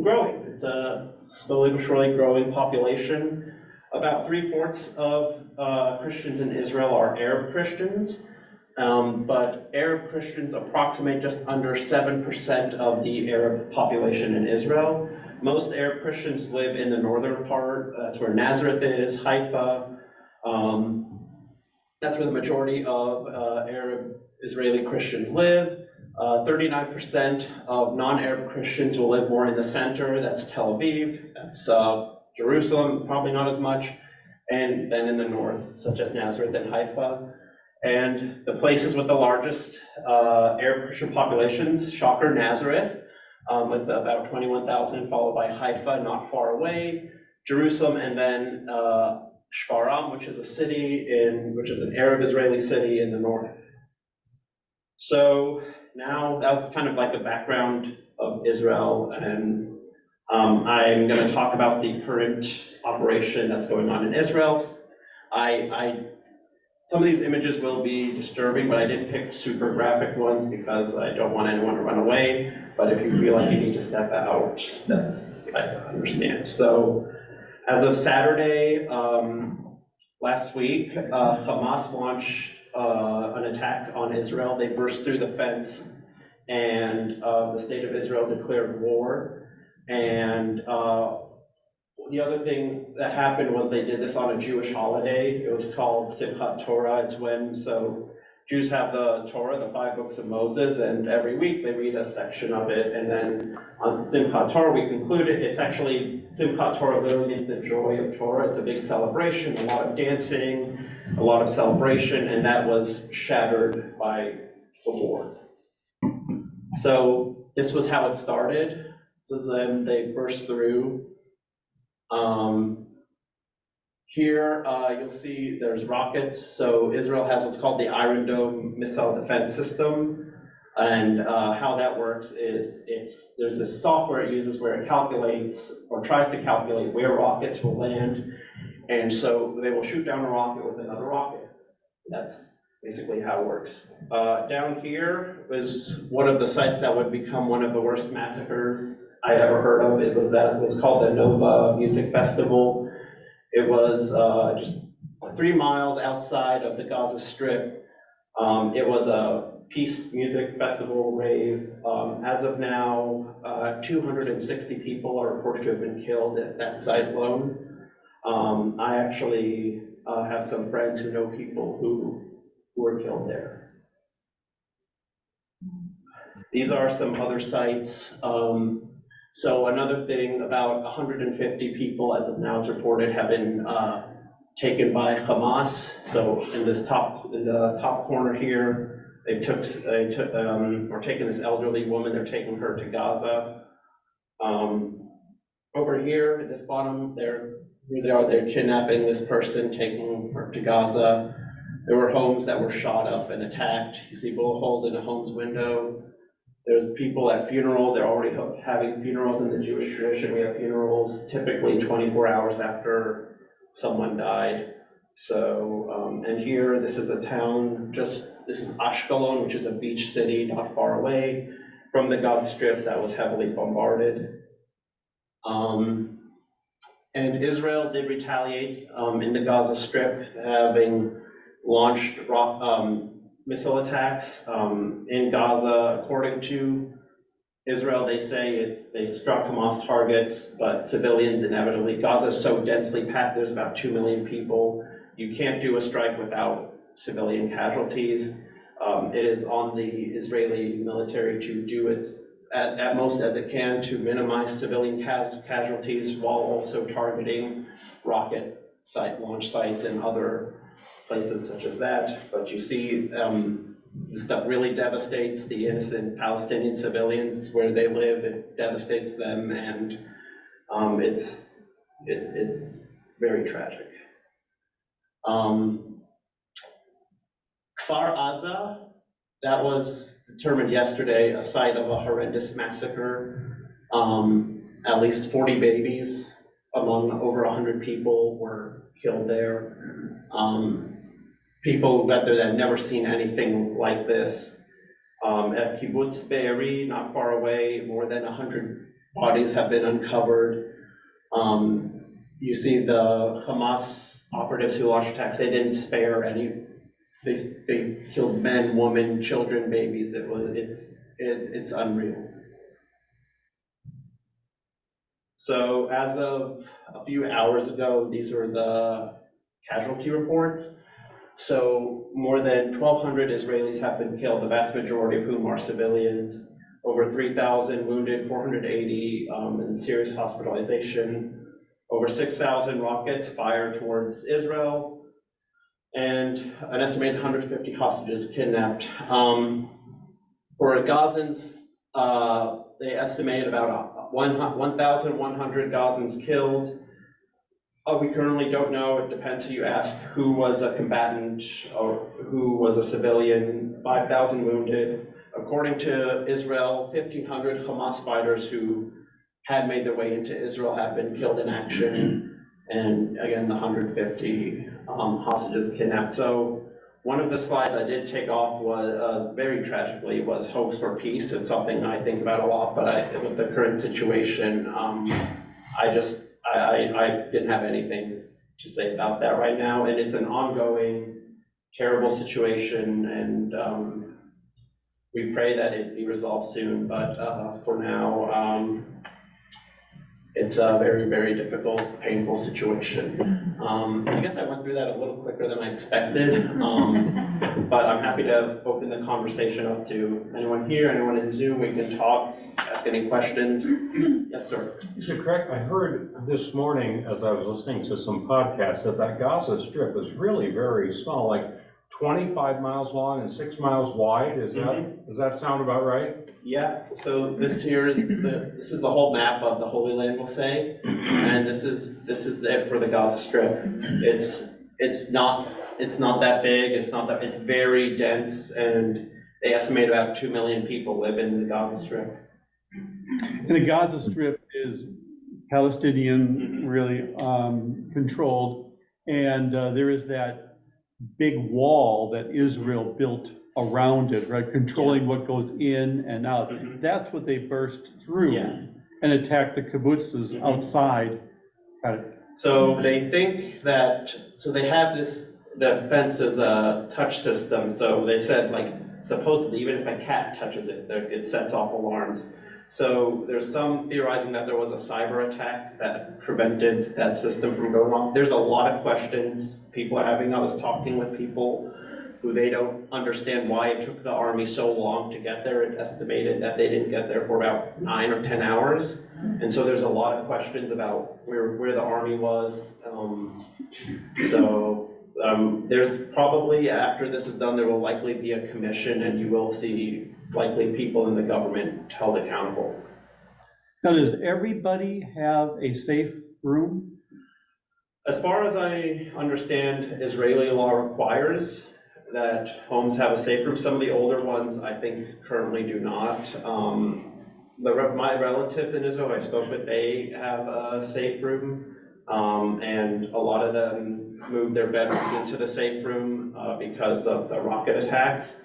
growing. It's a slowly but surely growing population. About 3/4 of Christians in Israel are Arab Christians, but Arab Christians approximate just under 7% of the Arab population in Israel. Most Arab Christians live in the northern part. That's where Nazareth is, Haifa. That's where the majority of Arab Israeli Christians live. 39% of non-Arab Christians will live more in the center. That's Tel Aviv. That's Jerusalem, probably not as much. And then in the north, such as Nazareth and Haifa. And the places with the largest Arab Christian populations, shocker, Nazareth, with about 21,000, followed by Haifa, not far away, Jerusalem, and then Shfaram, which is which is an Arab Israeli city in the north. So now that's kind of like the background of Israel, and I'm going to talk about the current operation that's going on in Israel. Some of these images will be disturbing, but I didn't pick super graphic ones because I don't want anyone to run away. But if you feel like you need to step out, I understand. So as of Saturday, last week, Hamas launched an attack on Israel. They burst through the fence, and the state of Israel declared war. And the other thing that happened was they did this on a Jewish holiday. It was called Simchat Torah. It's when, so Jews have the Torah, the 5 books of Moses, and every week they read a section of it. And then on Simchat Torah, we conclude it. It's actually, Simchat Torah literally means the joy of Torah. It's a big celebration, a lot of dancing, a lot of celebration, and that was shattered by the war. So this was how it started. So then they burst through. Here, you'll see there's rockets. So Israel has what's called the Iron Dome missile defense system. And how that works is there's this software it uses where it calculates or tries to calculate where rockets will land. And so they will shoot down a rocket with another rocket. That's basically how it works. Down here was one of the sites that would become one of the worst massacres I ever heard of. It was called the Nova Music Festival. It was just 3 miles outside of the Gaza Strip. It was a peace music festival rave. As of now, 260 people are reported to have been killed at that site alone. I actually have some friends who know people who were killed there. These are some other sites. So another thing, about 150 people, as of now, it's reported, have been taken by Hamas. So in the top corner here, they are taking this elderly woman. They're taking her to Gaza. Over here at this bottom, they're kidnapping this person, taking her to Gaza. There were homes that were shot up and attacked. You see bullet holes in a home's window. There's people at funerals. They're already having funerals in the Jewish tradition. We have funerals typically 24 hours after someone died. So, and here, this is a town, this is Ashkelon, which is a beach city not far away from the Gaza Strip that was heavily bombarded. And Israel did retaliate in the Gaza Strip, having launched missile attacks in Gaza. According to Israel, they say they struck Hamas targets, but civilians inevitably. Gaza is so densely packed, there's about 2 million people. You can't do a strike without civilian casualties. It is on the Israeli military to do it at most as it can to minimize civilian casualties while also targeting rocket launch sites and other places such as that. But you see, this stuff really devastates the innocent Palestinian civilians where they live. It devastates them, and it's very tragic. Kfar Aza, that was determined yesterday a site of a horrendous massacre. At least 40 babies among over 100 people were killed there. People that had never seen anything like this. At Kibbutz Be'eri, not far away, more than 100 bodies have been uncovered. You see the Hamas operatives who launched attacks, they didn't spare any. They killed men, women, children, babies. It's unreal. So as of a few hours ago, these are the casualty reports. So more than 1,200 Israelis have been killed, the vast majority of whom are civilians. Over 3,000 wounded, 480 in serious hospitalization. Over 6,000 rockets fired towards Israel. And an estimated 150 hostages kidnapped. For Gazans, they estimate about 1,100 Gazans killed. We currently don't know, it depends who you ask, who was a combatant or who was a civilian. 5,000 wounded. According to Israel, 1,500 Hamas fighters who had made their way into Israel have been killed in action. And again, the 150 hostages kidnapped. So one of the slides I did take off was, very tragically, was hopes for peace. It's something I think about a lot, but with the current situation, I didn't have anything to say about that right now. And it's an ongoing, terrible situation, and we pray that it be resolved soon, but for now, it's a very, very difficult, painful situation. I guess I went through that a little quicker than I expected, but I'm happy to open the conversation up to anyone here, anyone in Zoom. We can talk, ask any questions. Yes, sir. Is it correct? I heard this morning as I was listening to some podcasts that Gaza Strip is really very small, like 25 miles long and 6 miles wide, does that sound about right? Yeah, so this here is this is the whole map of the Holy Land, we'll say, and this is it for the Gaza Strip. It's not that big. It's very dense, and they estimate about 2 million people live in the Gaza Strip. And the Gaza Strip is Palestinian, really controlled, and there is that big wall that Israel built around it, right, controlling what goes in and out. That's what they burst through and attacked the kibbutzes outside. So they think that, so they have the fence as a touch system, so they said, like, supposedly even if a cat touches it, it sets off alarms. So there's some theorizing that there was a cyber attack that prevented that system from going off. There's a lot of questions people are having. I was talking with people who they don't understand why it took the army so long to get there. It estimated that they didn't get there for about 9 or 10 hours. And so there's a lot of questions about where the army was. There's probably, after this is done, there will likely be a commission, and you will see likely people in the government held accountable. Now, does everybody have a safe room? As far as I understand, Israeli law requires that homes have a safe room. Some of the older ones, I think, currently do not. My relatives in Israel I spoke with, they have a safe room, and a lot of them moved their bedrooms into the safe room because of the rocket attacks.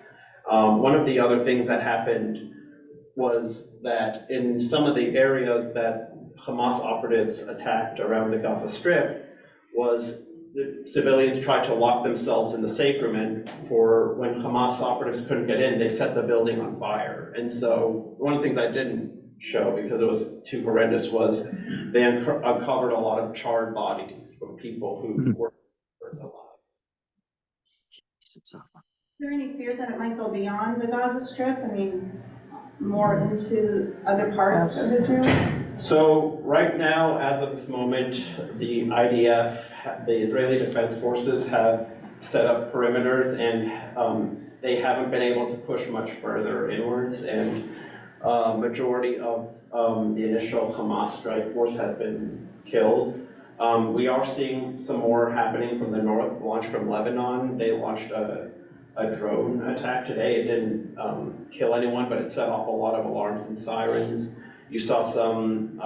One of the other things that happened was that in some of the areas that Hamas operatives attacked around the Gaza Strip, was the civilians tried to lock themselves in the safe room, and for when Hamas operatives couldn't get in, they set the building on fire. And so one of the things I didn't show because it was too horrendous was they uncovered a lot of charred bodies from people who were alive. Is there any fear that it might go beyond the Gaza Strip? I mean, more into other parts of Israel? So right now, as of this moment, the IDF, the Israeli Defense Forces, have set up perimeters, and they haven't been able to push much further inwards, and majority of the initial Hamas strike force has been killed. We are seeing some more happening from the north, launched from Lebanon. They launched a drone attack today. It didn't kill anyone, but it set off a lot of alarms and sirens. You saw some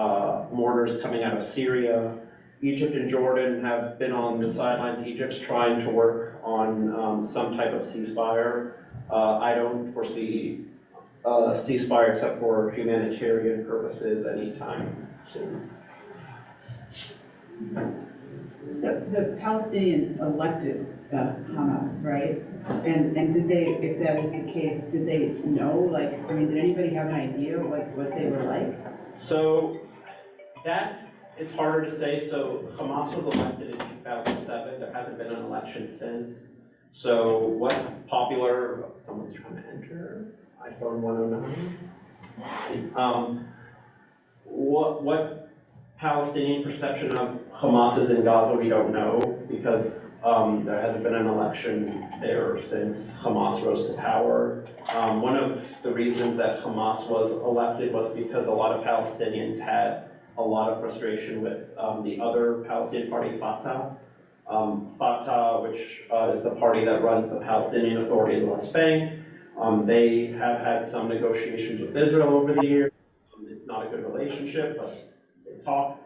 mortars coming out of Syria. Egypt and Jordan have been on the sidelines. Egypt's trying to work on some type of ceasefire. I don't foresee a ceasefire except for humanitarian purposes anytime soon. So the Palestinians elected Hamas, right? And did they, if that is the case, did they know, like, I mean, did anybody have an idea what they were like? So that, it's harder to say. So Hamas was elected in 2007. There hasn't been an election since. So what popular, someone's trying to enter, iPhone 109. What Palestinian perception of Hamas is in Gaza, we don't know, because there hasn't been an election there since Hamas rose to power. One of the reasons that Hamas was elected was because a lot of Palestinians had a lot of frustration with the other Palestinian party, Fatah. Fatah, which is the party that runs the Palestinian Authority in the West Bank. They have had some negotiations with Israel over the years. It's not a good relationship, but they talk.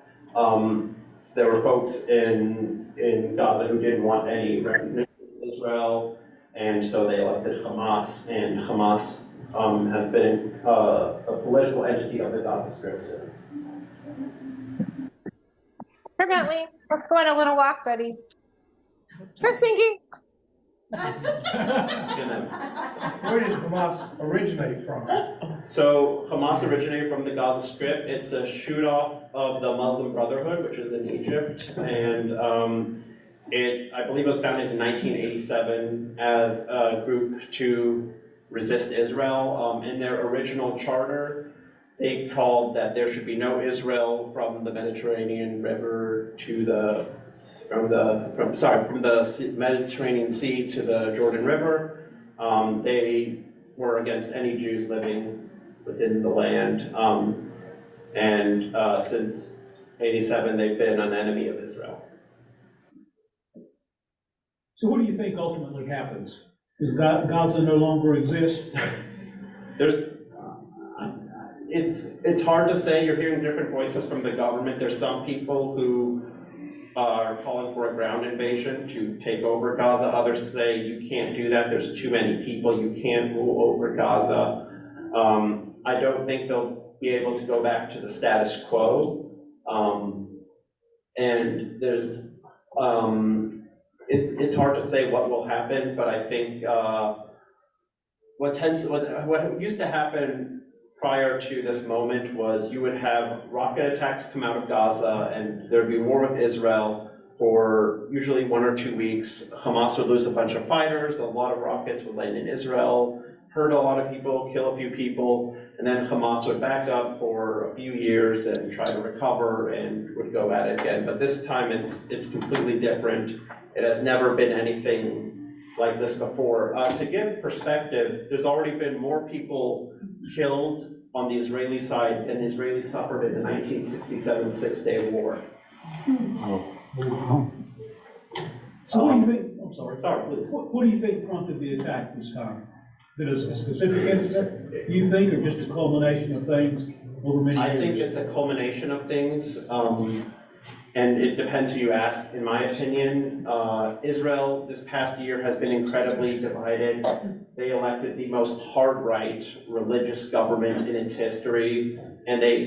There were folks in Gaza who didn't want any recognition of Israel, and so they elected Hamas, and Hamas has been a political entity of the Gaza Strip since. Here, Bentley, let's go on a little walk, buddy. Sure, Stinky. Where did Hamas originate from? So Hamas originated from the Gaza Strip. It's a shoot-off of the Muslim Brotherhood, which is in Egypt, and I believe it was founded in 1987 as a group to resist Israel. In their original charter, they called that there should be no Israel from the Mediterranean River to the from the Mediterranean Sea to the Jordan River. They were against any Jews living within the land. And since 87, they've been an enemy of Israel. So what do you think ultimately happens? Does Gaza no longer exist? It's hard to say. You're hearing different voices from the government. There's some people who are calling for a ground invasion to take over Gaza. Others say you can't do that. There's too many people. You can't rule over Gaza. I don't think they'll be able to go back to the status quo. And there's, it's hard to say what will happen, but I think what used to happen prior to this moment was you would have rocket attacks come out of Gaza and there'd be war with Israel for usually 1 or 2 weeks. Hamas would lose a bunch of fighters, a lot of rockets would land in Israel, hurt a lot of people, kill a few people, and then Hamas would back up for a few years and try to recover and would go at it again. But this time it's completely different. It has never been anything like this before. To give perspective, there's already been more people killed on the Israeli side than the Israelis suffered in the 1967 Six-Day War. So what do you think, I'm sorry. Sorry, please. What do you think prompted the attack this time? Is it a specific incident, do you think, or just a culmination of things over many years? I think it's a culmination of things, and it depends who you ask. In my opinion, Israel this past year has been incredibly divided. They elected the most hard-right religious government in its history, and they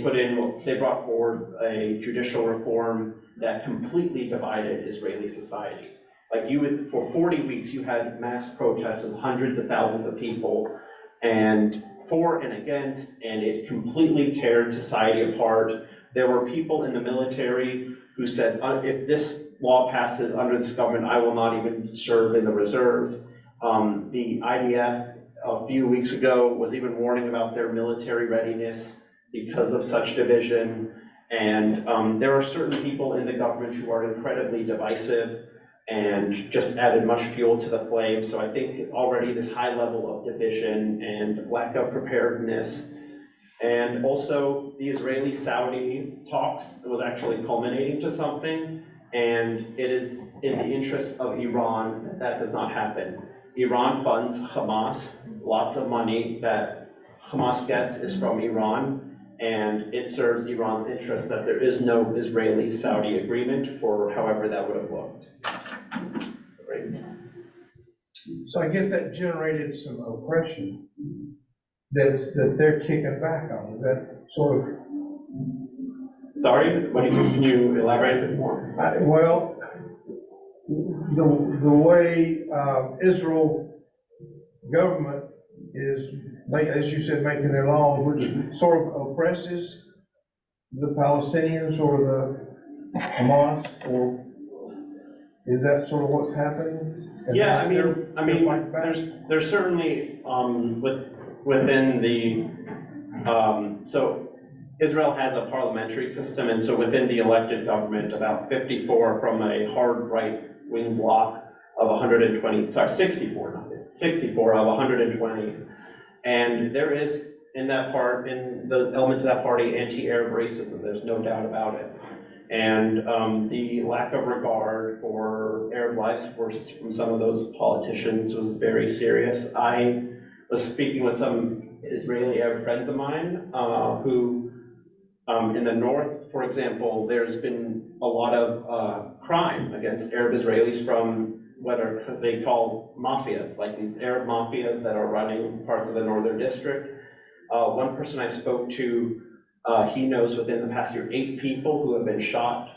brought forward a judicial reform that completely divided Israeli society. Like for 40 weeks, you had mass protests of hundreds of thousands of people, and for and against, and it completely teared society apart. There were people in the military who said, if this law passes under this government, I will not even serve in the reserves. The IDF a few weeks ago was even warning about their military readiness because of such division. And there are certain people in the government who are incredibly divisive and just added much fuel to the flame. So I think already this high level of division and lack of preparedness, and also the Israeli-Saudi talks was actually culminating to something, and it is in the interest of Iran that does not happen. Iran funds Hamas. Lots of money that Hamas gets is from Iran, and it serves Iran's interest that there is no Israeli-Saudi agreement for however that would have looked. Right. So I guess that generated some oppression that they're kicking back on. Is that sort of? Sorry, can you elaborate a bit more? Well, the way Israel government is, as you said, making their laws, which sort of oppresses the Palestinians or the Hamas, or is that sort of what's happening? Yeah, I mean, there's certainly within the so Israel has a parliamentary system, and so within the elected government, about 54 from a hard right-wing bloc of 120, sorry, 64 of 120, and there is in the elements of that party anti-Arab racism. There's no doubt about it. And the lack of regard for Arab lives from some of those politicians was very serious. I was speaking with some Israeli Arab friends of mine who, in the north, for example, there's been a lot of crime against Arab Israelis from what they call mafias, like these Arab mafias that are running parts of the northern district. One person I spoke to, he knows within the past year 8 people who have been shot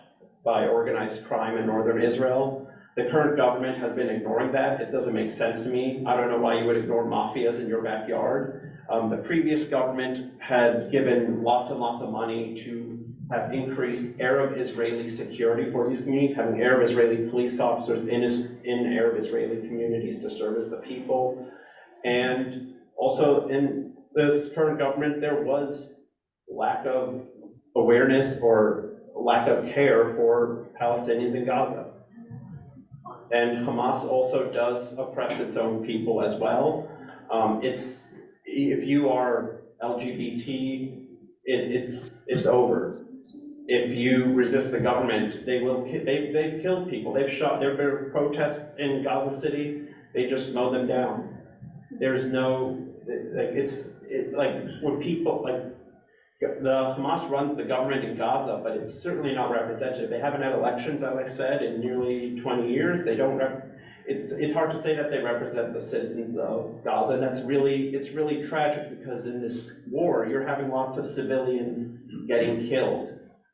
by organized crime in northern Israel. The current government has been ignoring that. It doesn't make sense to me. I don't know why you would ignore mafias in your backyard. The previous government had given lots and lots of money to have increased Arab Israeli security for these communities, having Arab Israeli police officers in Arab Israeli communities to service the people. And also in this current government, there was lack of awareness or lack of care for Palestinians in Gaza. and Hamas also does oppress its own people as well. If you are LGBT, it's over. If you resist the government, they've killed people, they've shot, there have been protests in Gaza City, they just mow them down. There's no, like when people, like, the Hamas runs the government in Gaza, but it's certainly not representative. They haven't had elections, as I said, in nearly 20 years. They don't, it's hard to say that they represent the citizens of Gaza, and it's really tragic because in this war, you're having lots of civilians getting killed.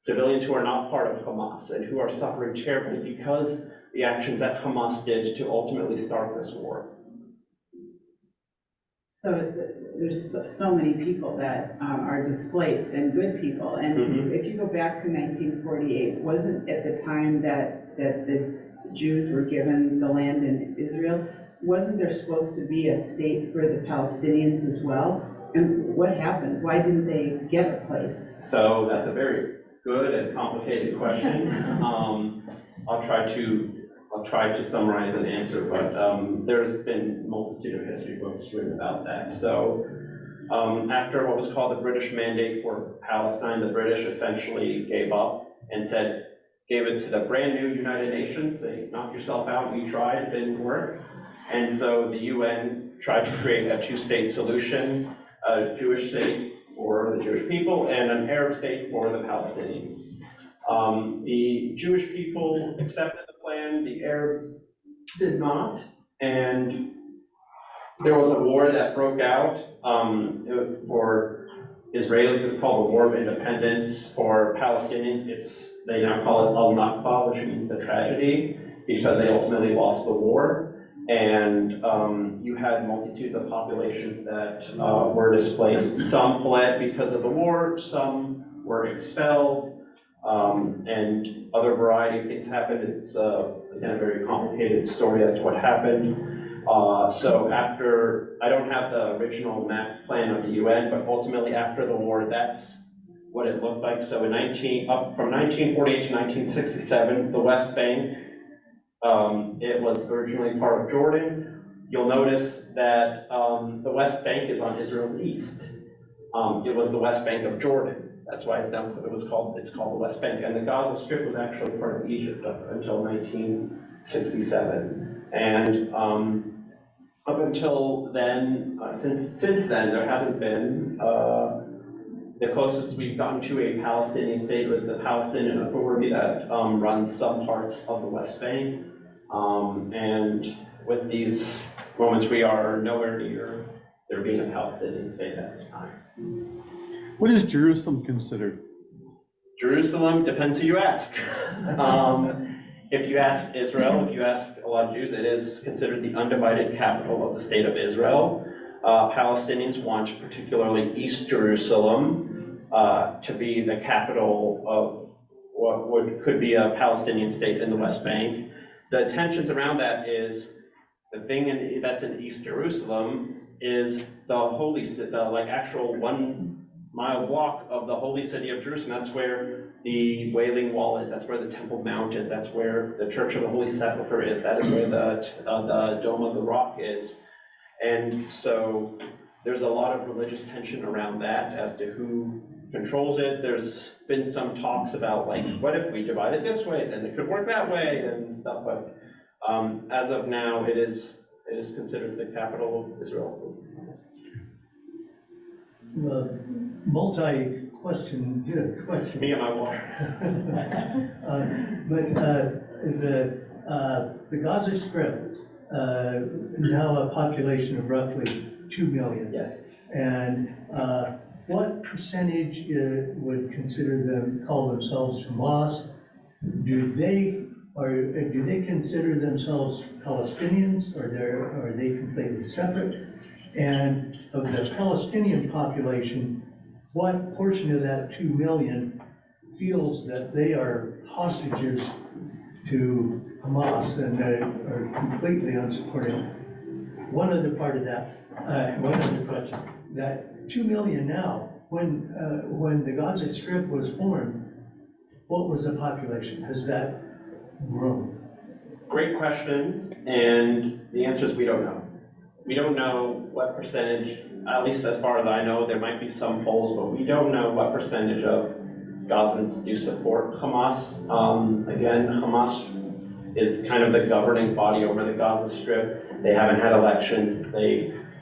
Civilians who are not part of Hamas and who are suffering terribly because the actions that Hamas did to ultimately start this war. So there's so many people that are displaced and good people. And if you go back to 1948, wasn't at the time that the Jews were given the land in Israel, wasn't there supposed to be a state for the Palestinians as well? And what happened? Why didn't they get a place? So that's a very good and complicated question. I'll try to summarize and answer, but there's been a multitude of history books written about that. So after what was called the British Mandate for Palestine, the British essentially gave up and gave it to the brand new United Nations. They knocked yourself out, we tried, it didn't work. And so the UN tried to create a two-state solution, a Jewish state for the Jewish people and an Arab state for the Palestinians. The Jewish people accepted the plan, the Arabs did not, and there was a war that broke out for Israelis. It's called the War of Independence. For Palestinians, they now call it Al-Nakba, which means the tragedy, because they ultimately lost the war. And you had multitudes of populations that were displaced. Some fled because of the war, some were expelled, and other variety of things happened. It's, again, a very complicated story as to what happened. So after, I don't have the original map plan of the UN, but ultimately after the war, that's what it looked like. So from 1948 to 1967, the West Bank, it was originally part of Jordan. You'll notice that the West Bank is on Israel's east. It was the West Bank of Jordan. That's why it's called the West Bank. And the Gaza Strip was actually part of Egypt up until 1967. And up until then, since then, there hasn't been, the closest we've gotten to a Palestinian state was the Palestinian Authority that runs some parts of the West Bank. And with these moments, we are nowhere near there being a Palestinian state at this time. What is Jerusalem considered? Jerusalem depends who you ask. If you ask Israel, if you ask a lot of Jews, it is considered the undivided capital of the state of Israel. Palestinians want particularly East Jerusalem to be the capital of what could be a Palestinian state in the West Bank. The tensions around that is the thing that's in East Jerusalem is the holy city, the actual 1 mile block of the holy city of Jerusalem. That's where the Wailing Wall is. That's where the Temple Mount is. That's where the Church of the Holy Sepulchre is. That is where the Dome of the Rock is. And so there's a lot of religious tension around that as to who controls it. There's been some talks about, like, what if we divide it this way, then it could work that way and stuff, but as of now, it is considered the capital of Israel. Multi-question, question. Me and my water. The Gaza Strip, now a population of roughly 2 million. Yes. And what percentage would call themselves Hamas? Do they consider themselves Palestinians, or are they completely separate? And of the Palestinian population, what portion of that 2 million feels that they are hostages to Hamas and are completely unsupported? One other part of that, one other question, that 2 million now, when the Gaza Strip was formed, what was the population? Has that grown? great questions, and the answer is we don't know. We don't know what percentage, at least as far as I know, there might be some polls, but we don't know what percentage of Gazans do support Hamas. Again, Hamas is kind of the governing body over the Gaza Strip. They haven't had elections.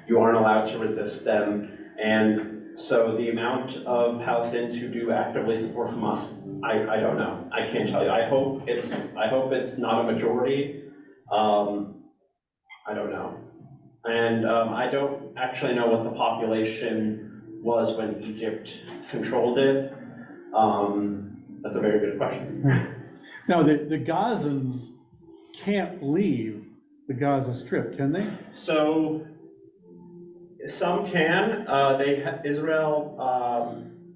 You aren't allowed to resist them. And so the amount of Palestinians who do actively support Hamas, I don't know. I can't tell you. I hope it's not a majority. I don't know. And I don't actually know what the population was when Egypt controlled it. That's a very good question. Now, the Gazans can't leave the Gaza Strip, can they? So some can. Israel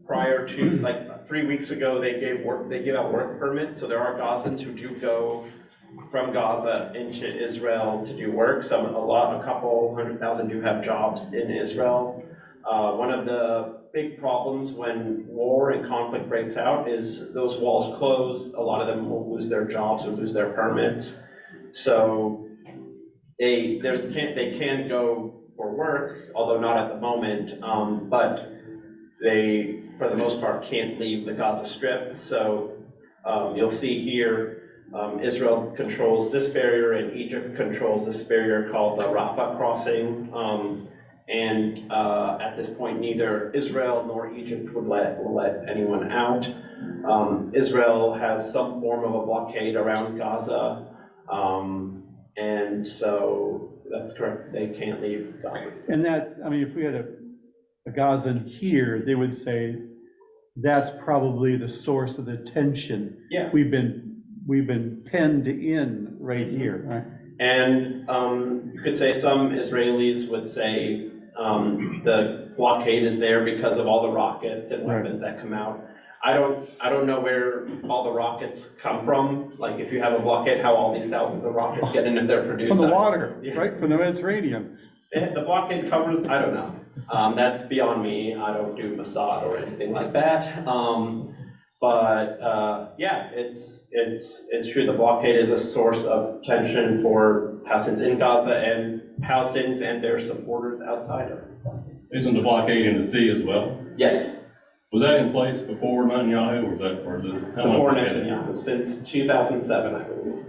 prior to like 3 weeks ago, they gave out work permits. So there are Gazans who do go from Gaza into Israel to do work. A couple 100,000 do have jobs in Israel. One of the big problems when war and conflict breaks out is those walls close. A lot of them will lose their jobs or lose their permits. So they can go for work, although not at the moment, but they, for the most part, can't leave the Gaza Strip. So you'll see here, Israel controls this barrier and Egypt controls this barrier called the Rafah crossing. And at this point, neither Israel nor Egypt will let anyone out. Israel has some form of a blockade around Gaza. And so that's correct, they can't leave Gaza. And that, I mean, if we had a Gazan here, they would say that's probably the source of the tension. Yeah. We've been penned in right here, right? And you could say some Israelis would say the blockade is there because of all the rockets and weapons that come out. I don't know where all the rockets come from. Like if you have a blockade, how all these thousands of rockets get in if they're produced. From the water, right? From the Mediterranean. The blockade covers, I don't know. That's beyond me. I don't do Mossad or anything like that. Yeah, it's true. The blockade is a source of tension for Palestinians in Gaza and Palestinians and their supporters outside of it. Isn't the blockade in the sea as well? Yes. Was that in place before Netanyahu, or is it? Before Netanyahu, since 2007, I believe.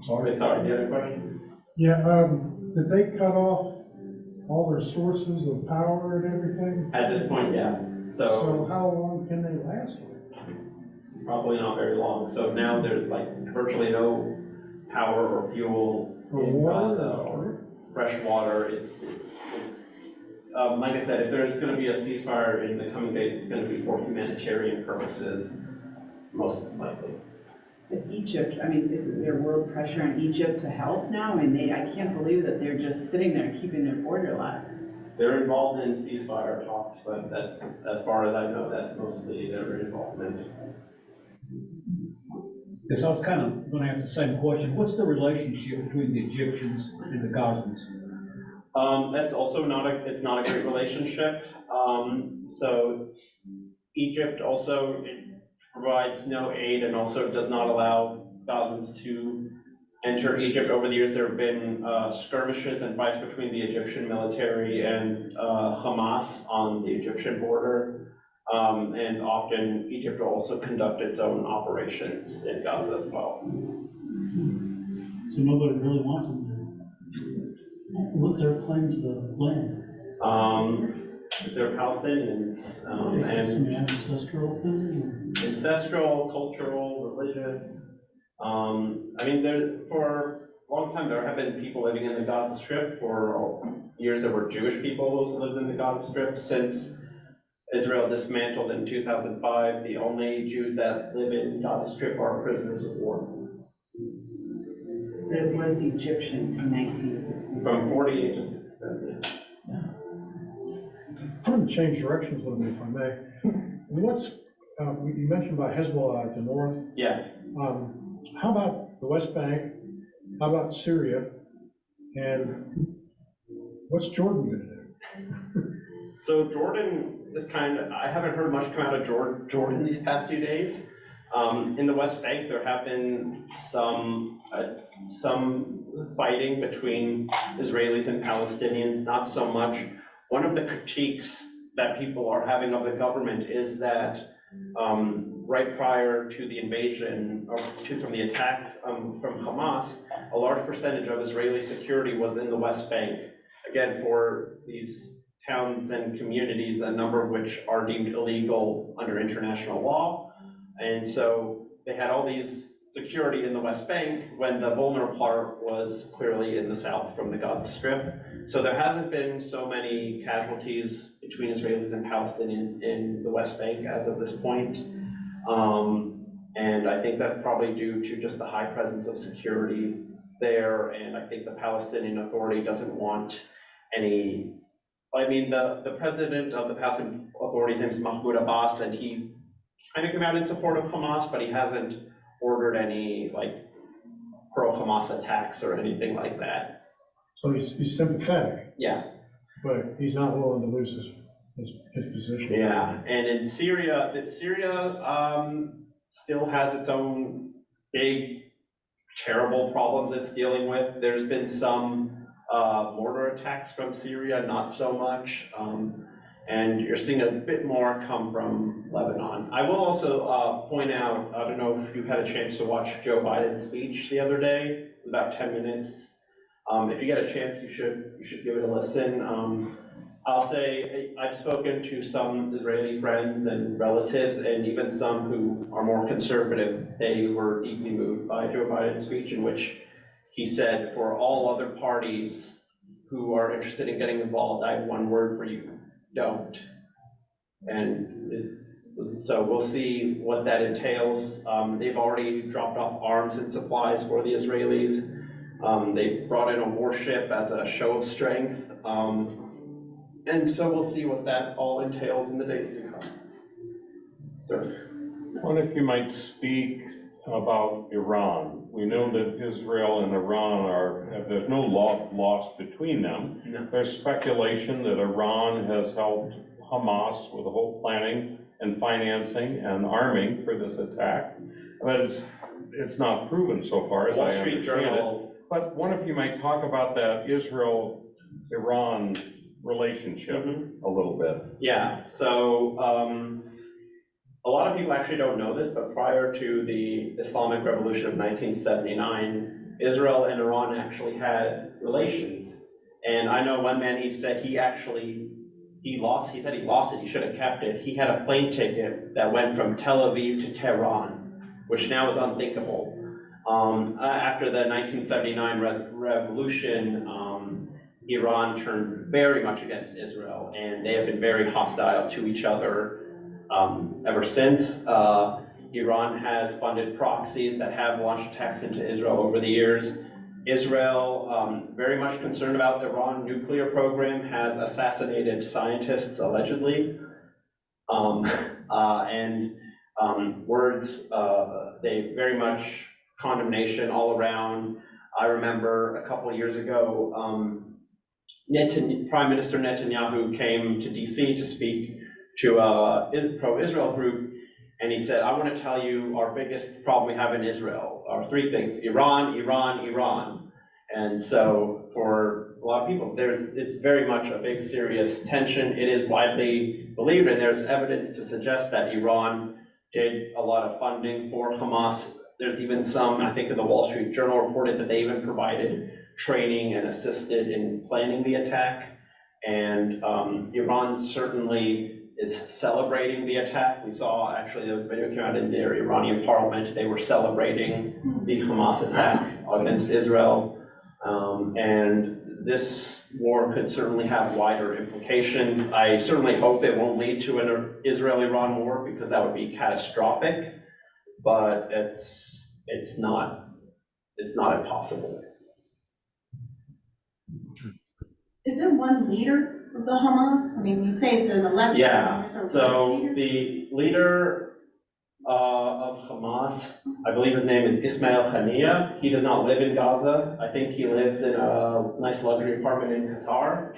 Sorry, do you have a question? Yeah, did they cut off all their sources of power and everything? At this point, yeah. So how long can they last? Probably not very long. So now there's like virtually no power or fuel in Gaza or fresh water. It's like I said, if there's going to be a ceasefire in the coming days, it's going to be for humanitarian purposes, most likely. But Egypt, I mean, isn't there world pressure on Egypt to help now? I mean, I can't believe that they're just sitting there keeping their border locked. They're involved in ceasefire talks, but that's, as far as I know, that's mostly their involvement. Yes, I was kind of going to ask the same question. What's the relationship between the Egyptians and the Gazans? That's also not a great relationship. So Egypt also provides no aid and also does not allow Gazans to enter Egypt. Over the years, there have been skirmishes and fights between the Egyptian military and Hamas on the Egyptian border. And often Egypt will also conduct its own operations in Gaza as well. So nobody really wants them there. What's their claim to the land? They're Palestinians. Is it some ancestral thing? Ancestral, cultural, religious. I mean, for a long time there have been people living in the Gaza Strip. For years there were Jewish people who lived in the Gaza Strip. Since Israel dismantled in 2005, the only Jews that live in Gaza Strip are prisoners of war. It was Egyptian to 1967. From 48 to 67, yeah. I want to change directions a little bit, if I may. You mentioned about Hezbollah at the north. Yeah. How about the West Bank? How about Syria? And what's Jordan going to do? So Jordan is I haven't heard much come out of Jordan these past few days. In the West Bank, there have been some fighting between Israelis and Palestinians, not so much. One of the critiques that people are having of the government is that right prior to the invasion, from the attack from Hamas, a large percentage of Israeli security was in the West Bank. Again, for these towns and communities, a number of which are deemed illegal under international law. And so they had all these security in the West Bank when the vulnerable part was clearly in the south from the Gaza Strip. So there hasn't been so many casualties between Israelis and Palestinians in the West Bank as of this point. And I think that's probably due to just the high presence of security there. And I think the Palestinian Authority doesn't want any, I mean, the president of the Palestinian Authority, his name is Mahmoud Abbas, and he kind of came out in support of Hamas, but he hasn't ordered any like pro-Hamas attacks or anything like that. So he's sympathetic, Yeah, but he's not willing to lose his position. yeah. And in Syria, still has its own big, terrible problems it's dealing with. There's been some mortar attacks from Syria, not so much. And you're seeing a bit more come from Lebanon. I will also point out, I don't know if you had a chance to watch Joe Biden's speech the other day. It was about 10 minutes. If you get a chance, you should give it a listen. I'll say I've spoken to some Israeli friends and relatives, and even some who are more conservative. They were deeply moved by Joe Biden's speech, in which he said, for all other parties who are interested in getting involved, I have one word for you: don't. And so we'll see what that entails. They've already dropped off arms and supplies for the Israelis. They brought in a warship as a show of strength. And so we'll see what that all entails in the days to come. Sir? I wonder if you might speak about Iran. We know that Israel and Iran there's no loss between them. No. There's speculation that Iran has helped Hamas with the whole planning and financing and arming for this attack. But it's not proven so far, as I Wall Street understand Journal. it. But wonder if you might talk about that Israel-Iran relationship a little bit. Yeah, so a lot of people actually don't know this, but prior to the Islamic Revolution of 1979, Israel and Iran actually had relations. And I know one man, he said he lost it, he should have kept it. He had a plane ticket that went from Tel Aviv to Tehran, which now is unthinkable. After the 1979 revolution, Iran turned very much against Israel, and they have been very hostile to each other ever since. Iran has funded proxies that have launched attacks into Israel over the years. Israel, very much concerned about the Iran nuclear program, has assassinated scientists allegedly. They very much condemnation all around. I remember a couple of years ago, Prime Minister Netanyahu came to DC to speak to a pro-Israel group, and he said, I want to tell you our biggest problem we have in Israel are three things: Iran, Iran, Iran. And so for a lot of people, it's very much a big, serious tension. It is widely believed, and there's evidence to suggest that Iran did a lot of funding for Hamas. There's even some, I think, in the Wall Street Journal reported that they even provided training and assisted in planning the attack. And Iran certainly is celebrating the attack. We saw, actually, there was a video came out in their Iranian parliament. They were celebrating the Hamas attack against Israel. And this war could certainly have wider implications. I certainly hope it won't lead to an Israel-Iran war, because that would be catastrophic. But it's not impossible. Is there one leader of the Hamas? I mean, you say it's an election. Yeah, so the leader of Hamas. I believe his name is Ismail Haniyeh. He does not live in Gaza. I think he lives in a nice luxury apartment in Qatar.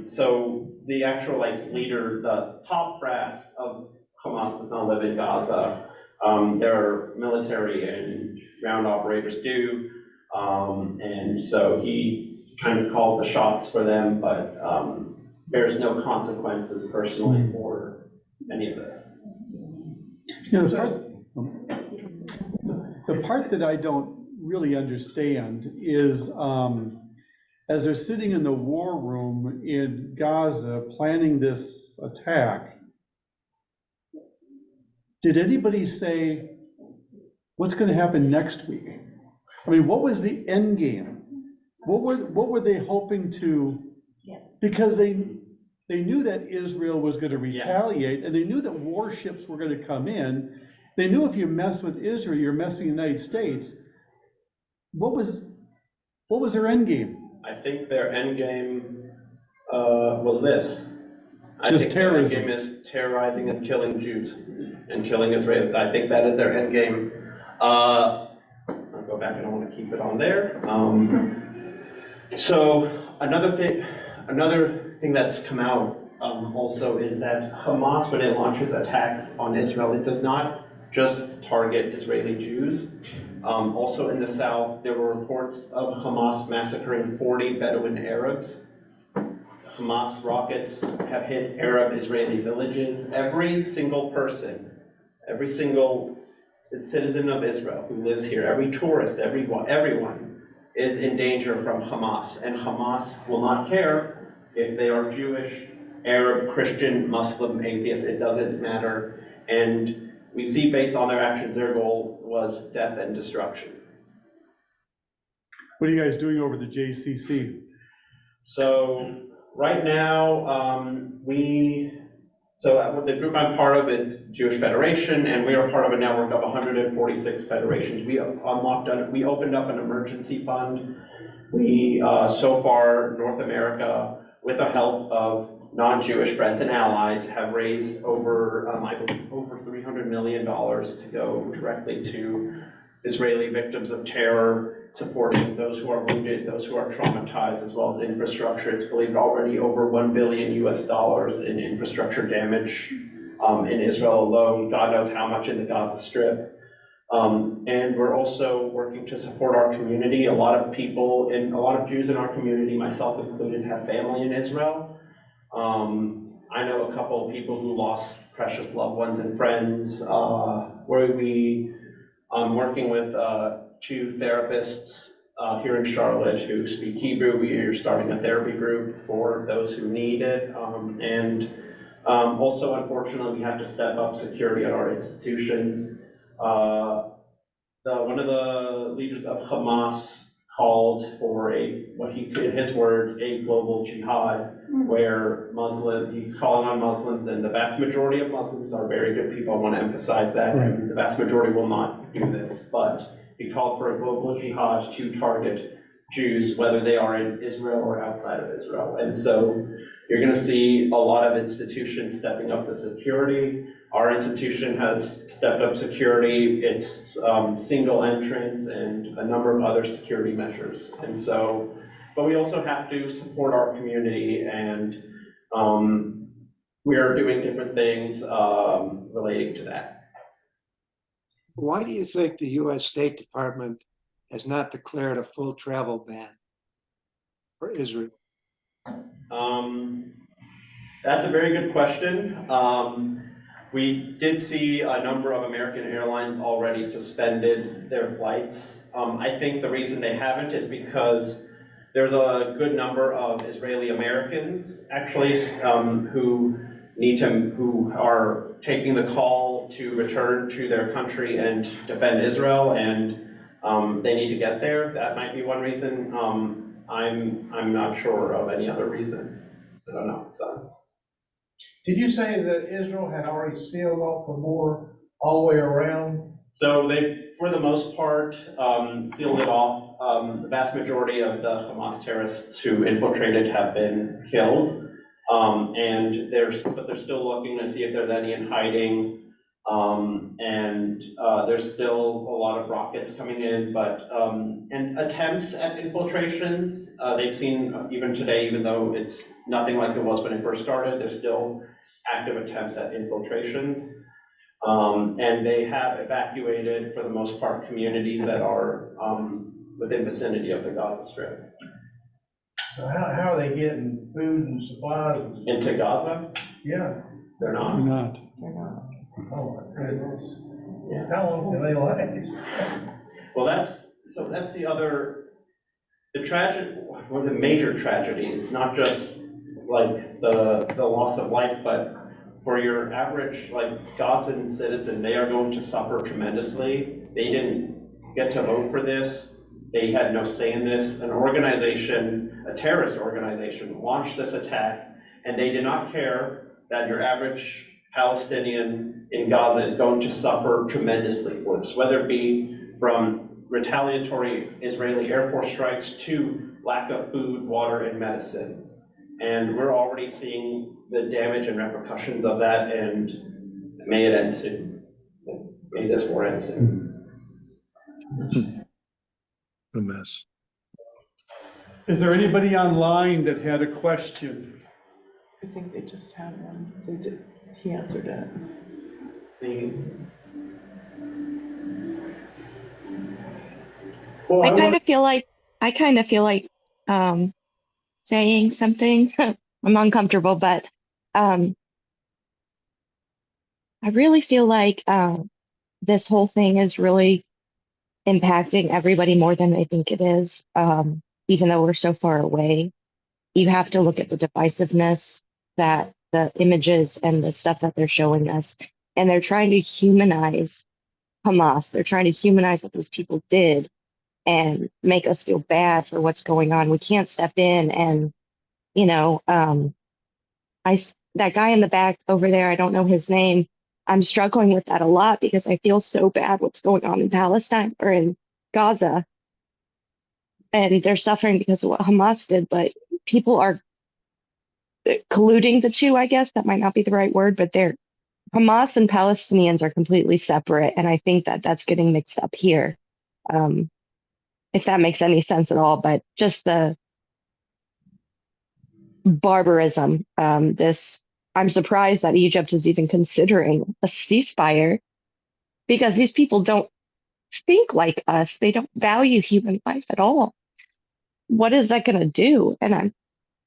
So the actual leader, the top brass of Hamas does not live in Gaza. Their military and ground operators do. And so he kind of calls the shots for them, but there's no consequences personally for any of this. You know, the part that I don't really understand is, as they're sitting in the war room in Gaza planning this attack, did anybody say, what's going to happen next week? I mean, what was the end game? What were they hoping to, because they knew that Israel was going to retaliate, and they knew that warships were going to come in. They knew if you mess with Israel, you're messing with the United States. What was their end game? I think their end game was this. Just terrorism. Their end game is terrorizing and killing Jews and killing Israelis. I think that is their end game. I'll go back, I don't want to keep it on there. So another thing that's come out also is that Hamas, when it launches attacks on Israel, it does not just target Israeli Jews. Also in the south, there were reports of Hamas massacring 40 Bedouin Arabs. Hamas rockets have hit Arab Israeli villages. Every single person, every single citizen of Israel who lives here, every tourist, everyone is in danger from Hamas. And Hamas will not care if they are Jewish, Arab, Christian, Muslim, atheist, it doesn't matter. And we see based on their actions, their goal was death and destruction. What are you guys doing over the JCC? So right now, the group I'm part of is Jewish Federation, and we are part of a network of 146 federations. We opened up an emergency fund. We, so far, North America, with the help of non-Jewish friends and allies, have raised over, I believe, over $300 million to go directly to Israeli victims of terror, supporting those who are wounded, those who are traumatized, as well as infrastructure. It's believed already over $1 billion in infrastructure damage in Israel alone. God knows how much in the Gaza Strip. And we're also working to support our community. A lot of Jews in our community, myself included, have family in Israel. I know a couple of people who lost precious loved ones and friends, I'm working with 2 therapists here in Charlotte who speak Hebrew. We are starting a therapy group for those who need it. Also, unfortunately, we have to step up security at our institutions. One of the leaders of Hamas called for in his words, a global jihad, where he's calling on Muslims, and the vast majority of Muslims are very good people. I want to emphasize that. Right. The vast majority will not do this, but he called for a global jihad to target Jews, whether they are in Israel or outside of Israel. And so you're going to see a lot of institutions stepping up the security. Our institution has stepped up security. It's single entrance and a number of other security measures. And so, but we also have to support our community, and we are doing different things relating to that. Why do you think the U.S. State Department has not declared a full travel ban for Israel? That's a very good question. We did see a number of American airlines already suspended their flights. I think the reason they haven't is because there's a good number of Israeli Americans actually who are taking the call to return to their country and defend Israel, and they need to get there. That might be one reason. I'm not sure of any other reason. I don't know. So. Did you say that Israel had already sealed off the border all the way around? So they, for the most part, sealed it off. The vast majority of the Hamas terrorists who infiltrated have been killed. But they're still looking to see if there's any in hiding. There's still a lot of rockets coming in, and attempts at infiltrations. They've seen even today, even though it's nothing like it was when it first started, there's still active attempts at infiltrations. And they have evacuated, for the most part, communities that are within vicinity of the Gaza Strip. So how are they getting food and supplies? Into Gaza? Yeah. They're not. They're not. Oh, my goodness. How long can they last? Well, that's the other, one of the major tragedies, not just like the loss of life, but for your average like Gazan citizen, they are going to suffer tremendously. They didn't get to vote for this. They had no say in this. An organization, a terrorist organization, launched this attack, and they did not care that your average Palestinian in Gaza is going to suffer tremendously for this, whether it be from retaliatory Israeli Air Force strikes to lack of food, water, and medicine. And we're already seeing the damage and repercussions of that, and may it end soon. May this war end soon. A mess. Is there anybody online that had a question? I think they just had one. They did. He answered it. Well, I kind of feel like saying something. I'm uncomfortable, but I really feel like this whole thing is really impacting everybody more than I think it is. Even though we're so far away, you have to look at the divisiveness that the images and the stuff that they're showing us, and they're trying to humanize Hamas. They're trying to humanize what those people did and make us feel bad for what's going on. We can't step in and, that guy in the back over there, I don't know his name. I'm struggling with that a lot because I feel so bad what's going on in Palestine or in Gaza. And they're suffering because of what Hamas did, but people are colluding the two, I guess. That might not be the right word, but Hamas and Palestinians are completely separate. And I think that that's getting mixed up here. If that makes any sense at all, but just the barbarism, I'm surprised that Egypt is even considering a ceasefire because these people don't think like us. They don't value human life at all. What is that going to do? And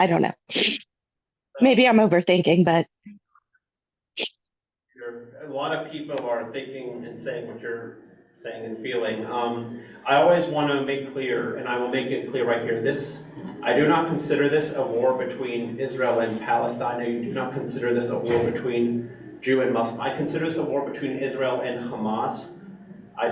I don't know. Maybe I'm overthinking, but A lot of people are thinking and saying what you're saying and feeling. I always want to make clear, and I will make it clear right here, I do not consider this a war between Israel and Palestine. I do not consider this a war between Jew and Muslim. I consider this a war between Israel and Hamas. I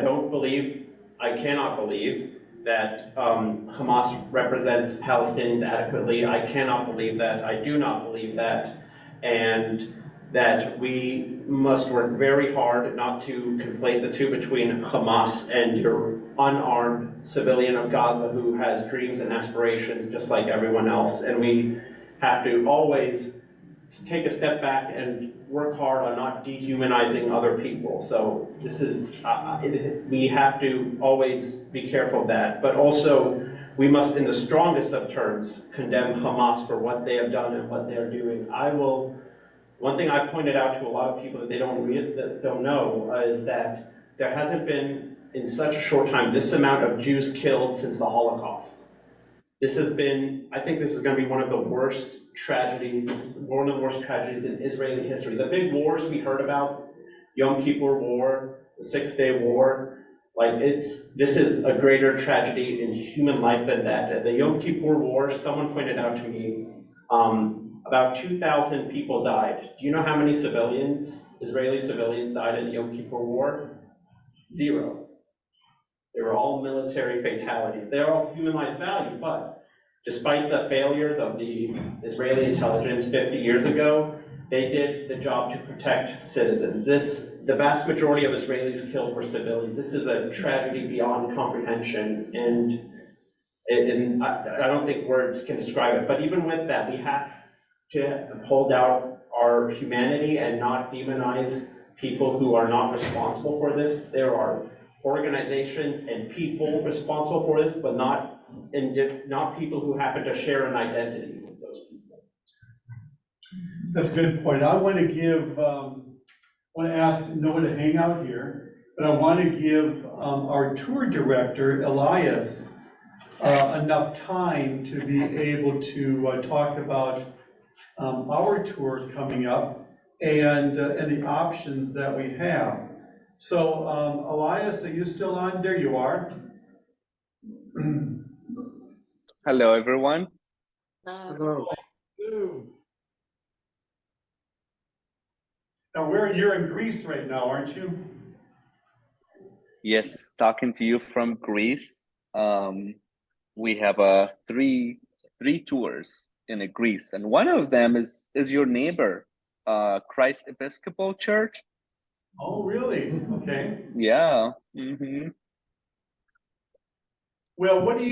cannot believe that Hamas represents Palestinians adequately. I cannot believe that. I do not believe that. And that we must work very hard not to conflate the two between Hamas and your unarmed civilian of Gaza who has dreams and aspirations just like everyone else. And we have to always take a step back and work hard on not dehumanizing other people. So we have to always be careful of that. But also, we must, in the strongest of terms, condemn Hamas for what they have done and what they are doing. One thing I pointed out to a lot of people that they don't know is that there hasn't been, in such a short time, this amount of Jews killed since the Holocaust. I think this is going to be one of the worst tragedies in Israeli history. The big wars we heard about, Yom Kippur War, the 6-Day War, this is a greater tragedy in human life than that. The Yom Kippur War, someone pointed out to me, about 2,000 people died. Do you know how many Israeli civilians died in the Yom Kippur War? 0. They were all military fatalities. They are all human lives value, but despite the failures of the Israeli intelligence 50 years ago, they did the job to protect citizens. The vast majority of Israelis killed were civilians. This is a tragedy beyond comprehension, and I don't think words can describe it. But even with that, we have to hold out our humanity and not demonize people who are not responsible for this. There are organizations and people responsible for this, but not people who happen to share an identity with those people. That's a good point. I want to give, want to ask Noah to hang out here, but I want to give our tour director, Elias, enough time to be able to talk about our tour coming up and the options that we have. So, Elias, are you still on? There you are. Hello, everyone. Hello. Now, you're in Greece right now, aren't you? Yes, talking to you from Greece. We have three tours in Greece, and one of them is your neighbor, Christ Episcopal Church. Oh, really? Okay. Yeah. Well, what are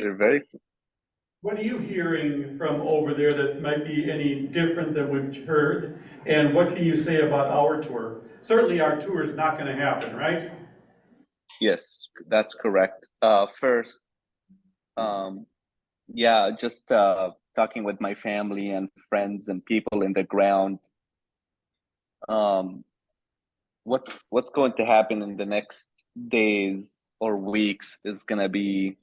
you hearing from over there that might be any different than we've heard? And what can you say about our tour? Certainly our tour is not going to happen, right? Yes, that's correct. First, yeah, just talking with my family and friends and people in the ground. What's going to happen in the next days or weeks is gonna be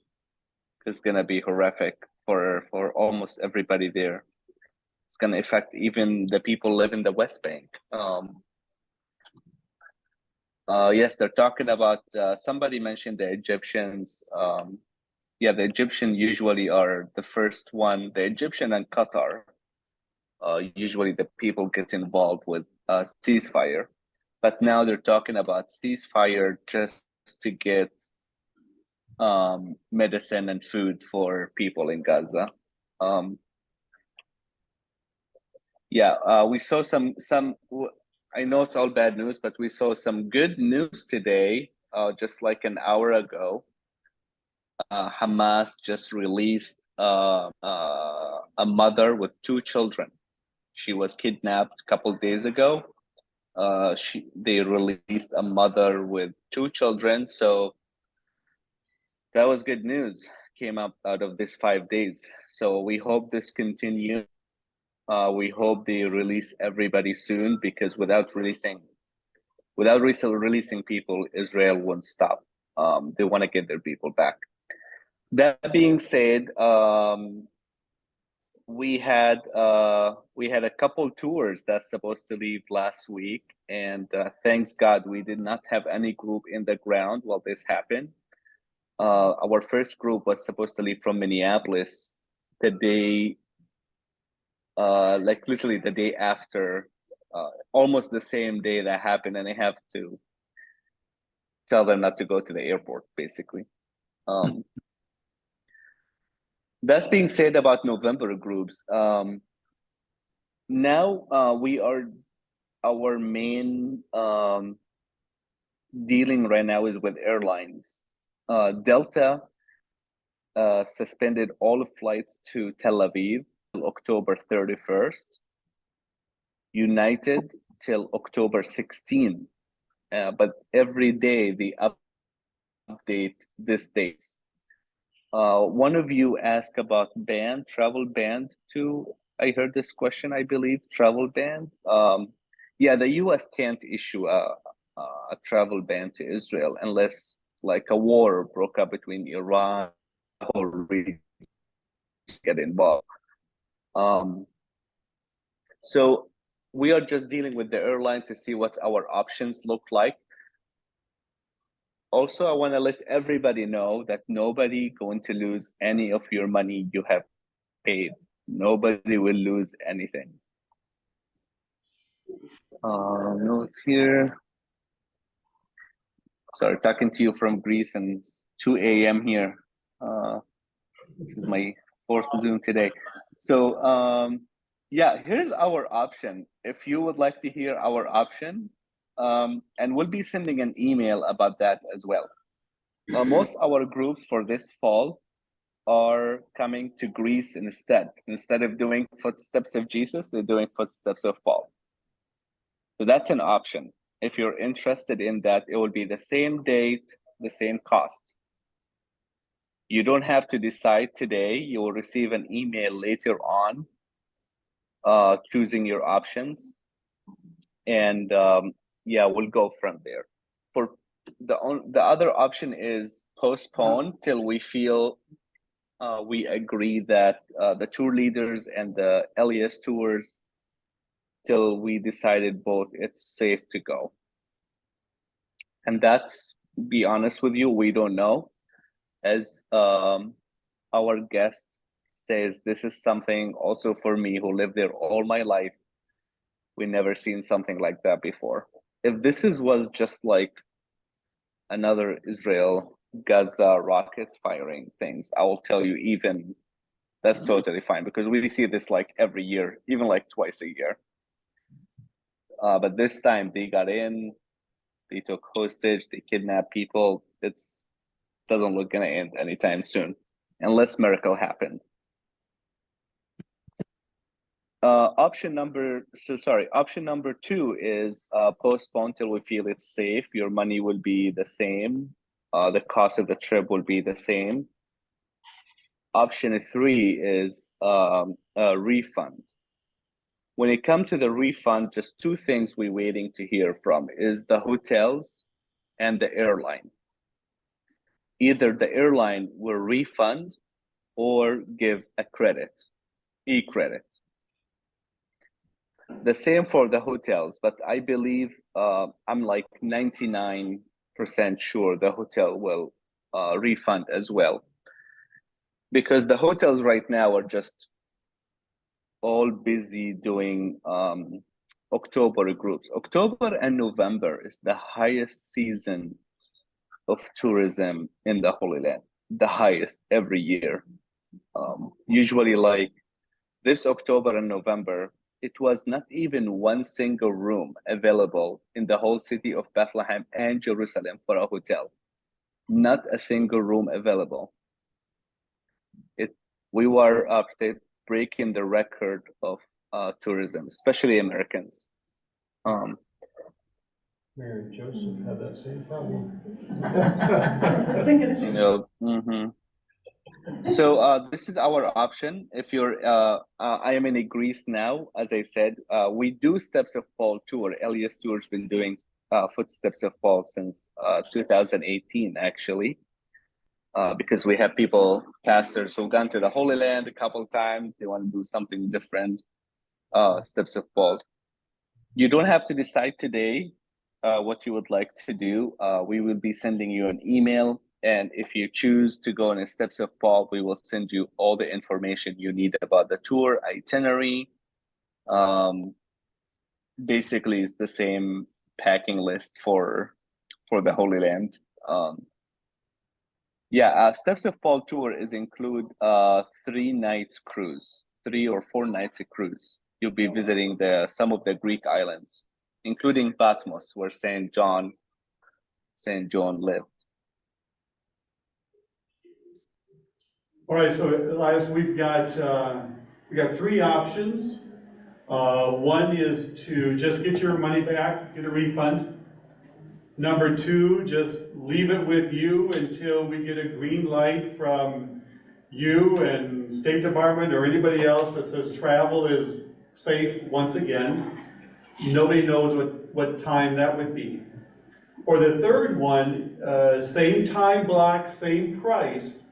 horrific for almost everybody there. It's gonna affect even the people live in the West Bank. Yes, they're talking about, somebody mentioned the Egyptians. Yeah, the Egyptian usually are the first one, the Egyptian and Qatar. Usually the people get involved with ceasefire, but now they're talking about ceasefire just to get medicine and food for people in Gaza. Yeah, we saw some, I know it's all bad news, but we saw some good news today, just like an hour ago. Hamas just released a mother with 2 children. She was kidnapped a couple of days ago. They released a mother with 2 children, so that was good news. Came up out of this 5 days. So we hope this continues. We hope they release everybody soon, because without releasing people, Israel won't stop. They want to get their people back. That being said, we had a couple tours that's supposed to leave last week, and thanks God we did not have any group in the ground while this happened. Our first group was supposed to leave from Minneapolis the day, like literally the day after, almost the same day that happened, and I have to tell them not to go to the airport, basically. That's being said about November groups. Now our main dealing right now is with airlines. Delta suspended all flights to Tel Aviv till October 31st. United till October 16th. But every day they update these dates. One of you asked about travel ban too. I heard this question, I believe, travel ban. Yeah, the US can't issue a travel ban to Israel unless like a war broke up between Iran or really get involved. So we are just dealing with the airline to see what our options look like. Also, I want to let everybody know that nobody going to lose any of your money you have paid. Nobody will lose anything. Notes here. Sorry, talking to you from Greece, and it's 2 a.m. here. This is my 4th Zoom today. So yeah, here's our option. If you would like to hear our option, and we'll be sending an email about that as well. Most our groups for this fall are coming to Greece instead. Instead of doing Footsteps of Jesus, they're doing Footsteps of Paul. So that's an option. If you're interested in that, it will be the same date, the same cost. You don't have to decide today. You will receive an email later on, choosing your options. And yeah, we'll go from there. For the other option is postpone till we feel we agree that the tour leaders and the LES tours, till we decided both it's safe to go. And that's, be honest with you, we don't know. As our guest says, this is something also for me who lived there all my life. We never seen something like that before. If this was just like another Israel, Gaza rockets firing things, I will tell you, even that's totally fine, because we see this like every year, even like twice a year. But this time they got in, they took hostage, they kidnapped people. It's doesn't look gonna end anytime soon, unless miracle happened. Option number two is postpone till we feel it's safe. Your money will be the same. The cost of the trip will be the same. Option 3 is a refund. When it comes to the refund, just 2 things we're waiting to hear from is the hotels and the airline. Either the airline will refund or give a credit, e-credit. The same for the hotels, but I believe I'm like 99% sure the hotel will refund as well. Because the hotels right now are just all busy doing October groups. October and November is the highest season of tourism in the Holy Land, the highest every year. Usually like this October and November, it was not even one single room available in the whole city of Bethlehem and Jerusalem for a hotel. Not a single room available. We were breaking the record of tourism, especially Americans. Mary and Joseph had that same problem. You know, So this is our option. If you're, I am in Greece now, as I said, we do Steps of Paul tour. LES Tour's been doing Footsteps of Paul since 2018, actually, because we have pastors who've gone to the Holy Land a couple of times. They want to do something different, Steps of Paul. You don't have to decide today what you would like to do. We will be sending you an email. And if you choose to go in the Steps of Paul, we will send you all the information you need about the tour, itinerary. Basically, it's the same packing list for the Holy Land. Steps of Paul tour is include 3 nights cruise, 3 or 4 nights of cruise. You'll be visiting some of the Greek islands, including Patmos, where Saint John lived. All right, so Elias, we got 3 options. One is to just get your money back, get a refund. Number 2, just leave it with you until we get a green light from you and State Department or anybody else that says travel is safe once again. Nobody knows what time that would be. Or the third one, same time block, same price.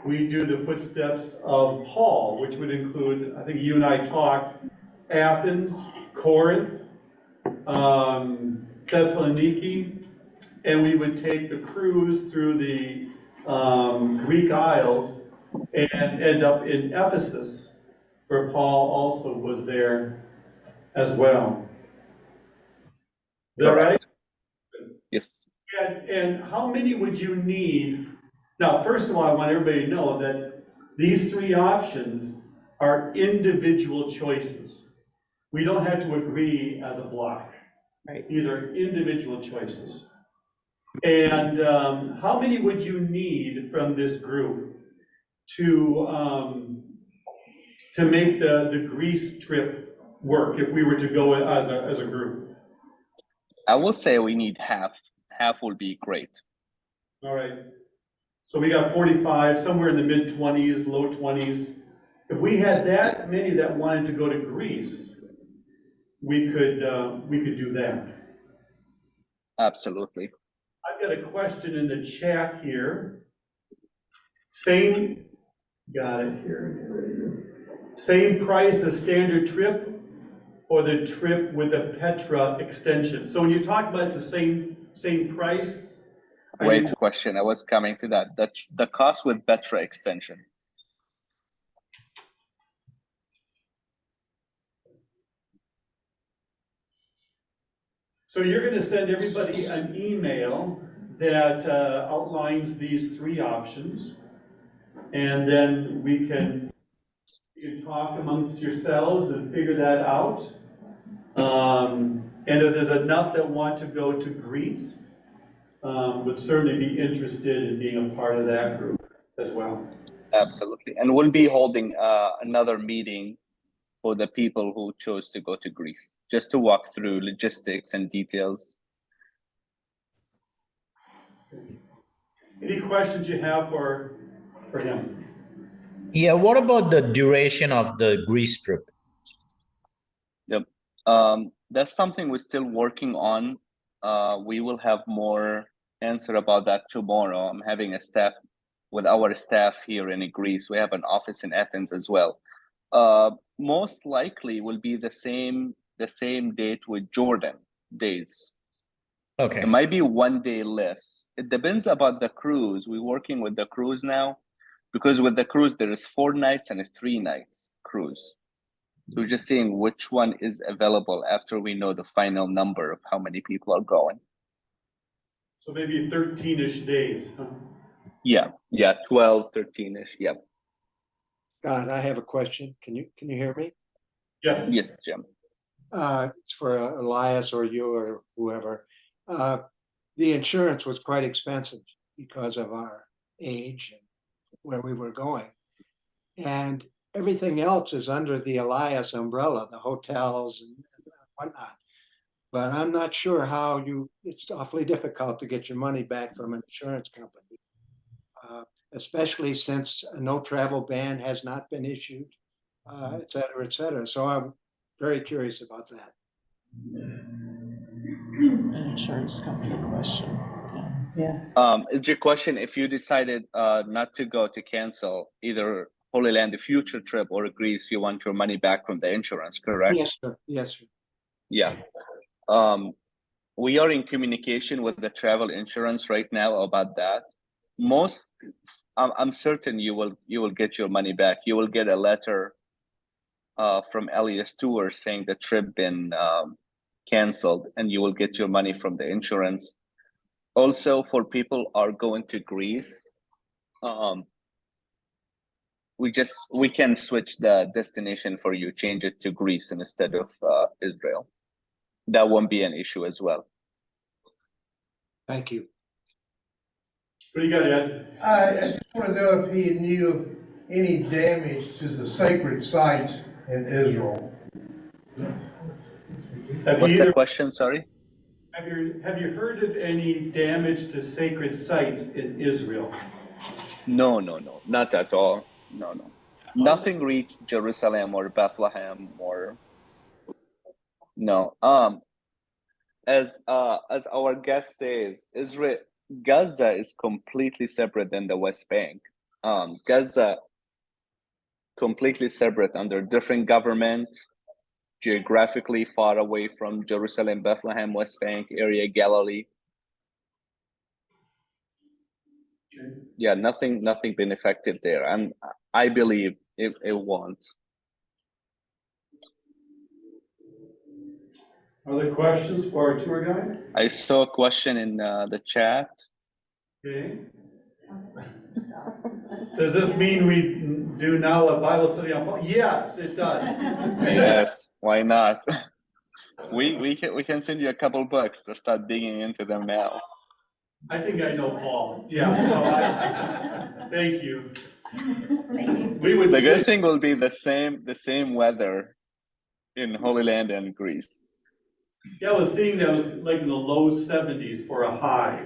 We do the Footsteps of Paul, which would include, I think you and I talked, Athens, Corinth, Thessaloniki, and we would take the cruise through the Greek Isles and end up in Ephesus, where Paul also was there as well. Is that right? Yes. And how many would you need? Now, first of all, I want everybody to know that these 3 options are individual choices. We don't have to agree as a block. Right. These are individual choices. And how many would you need from this group? to make the Greece trip work if we were to go as a group? I will say we need half. Half will be great. All right. So we got 45, somewhere in the mid-20s, low 20s. If we had that many that wanted to go to Greece, we could do that. Absolutely. I've got a question in the chat here. Got it here. Same price as standard trip or the trip with the Petra extension? So when you talk about it's the same price? Great question. I was coming to that. The cost with Petra extension. So you're going to send everybody an email that outlines these three options, and then we can talk amongst yourselves and figure that out. And if there's enough that want to go to Greece, would certainly be interested in being a part of that group as well. Absolutely. And we'll be holding another meeting for the people who chose to go to Greece, just to walk through logistics and details. Any questions you have for him? Yeah, what about the duration of the Greece trip? Yep. That's something we're still working on. We will have more answer about that tomorrow. I'm having with our staff here in Greece. We have an office in Athens as well. Most likely will be the same date with Jordan days. Okay. It might be 1 day less. It depends about the cruise. We're working with the cruise now, because with the cruise there is 4 nights and a 3 nights cruise. So we're just seeing which one is available after we know the final number of how many people are going. So maybe 13-ish days, huh? Yeah, 12, 13-ish, yeah. God, I have a question. Can you hear me? Yes. Yes, Jim. It's for Elias or you or whoever. The insurance was quite expensive because of our age and where we were going. And everything else is under the Elias umbrella, the hotels and whatnot. But I'm not sure how it's awfully difficult to get your money back from an insurance company. Especially since a no travel ban has not been issued, et cetera, et cetera. So I'm very curious about that. An insurance company question. Yeah. Is your question if you decided not to go, to cancel either Holy Land, the future trip, or Greece, you want your money back from the insurance, correct? Yes, sir. Yes, sir. Yeah. We are in communication with the travel insurance right now about that. I'm certain you will get your money back. You will get a letter from Elias Tours saying the trip been canceled, and you will get your money from the insurance. Also, for people are going to Greece, we can switch the destination for you, change it to Greece instead of Israel. That won't be an issue as well. Thank you. What do you got, Ed? I just want to know if he knew of any damage to the sacred sites in Israel. What's the question, sorry? Have you heard of any damage to sacred sites in Israel? No, not at all. No. Nothing reached Jerusalem or Bethlehem or no. As our guest says, Gaza is completely separate than the West Bank. Gaza completely separate under different government, geographically far away from Jerusalem, Bethlehem, West Bank area, Galilee. Okay. Yeah, nothing been affected there, and I believe it won't. Other questions for our tour guide? I saw a question in the chat. Okay. Does this mean we do now a Bible study on Paul? Yes, it does. Yes, why not? We can send you a couple books to start digging into them now. I think I know Paul. Yeah, so thank you. We would The good sleep. thing will be the same weather in Holy Land and Greece. Yeah, I was seeing that it was like in the low 70s for a high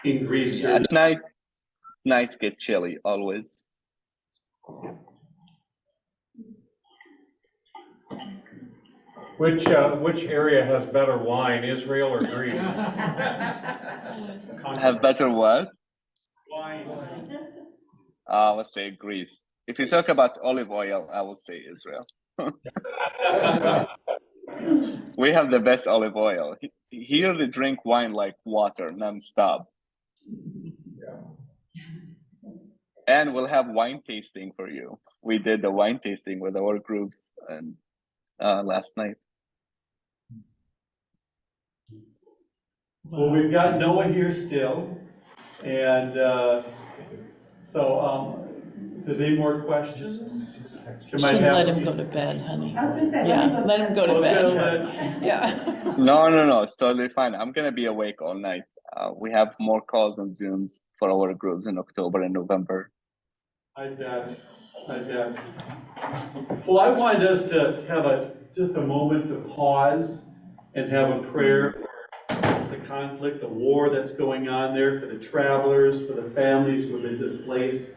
in Greece. Yeah, at night get chilly always. Which area has better wine, Israel or Greece? Have better what? Wine. Let's say Greece. If you talk about olive oil, I will say Israel. We have the best olive oil. Here they drink wine like water, nonstop. And we'll have wine tasting for you. We did the wine tasting with our groups and last night. Well, we've got Noah here still, and so if there's any more questions, you might Should have. let him go to bed, honey. I was gonna say, Yeah, let him go to bed. Yeah. No, it's totally fine. I'm gonna be awake all night. We have more calls and Zooms for our groups in October and November. I bet. Well, I wanted us to have just a moment to pause and have a prayer for the conflict, the war that's going on there, for the travelers, for the families who have been displaced,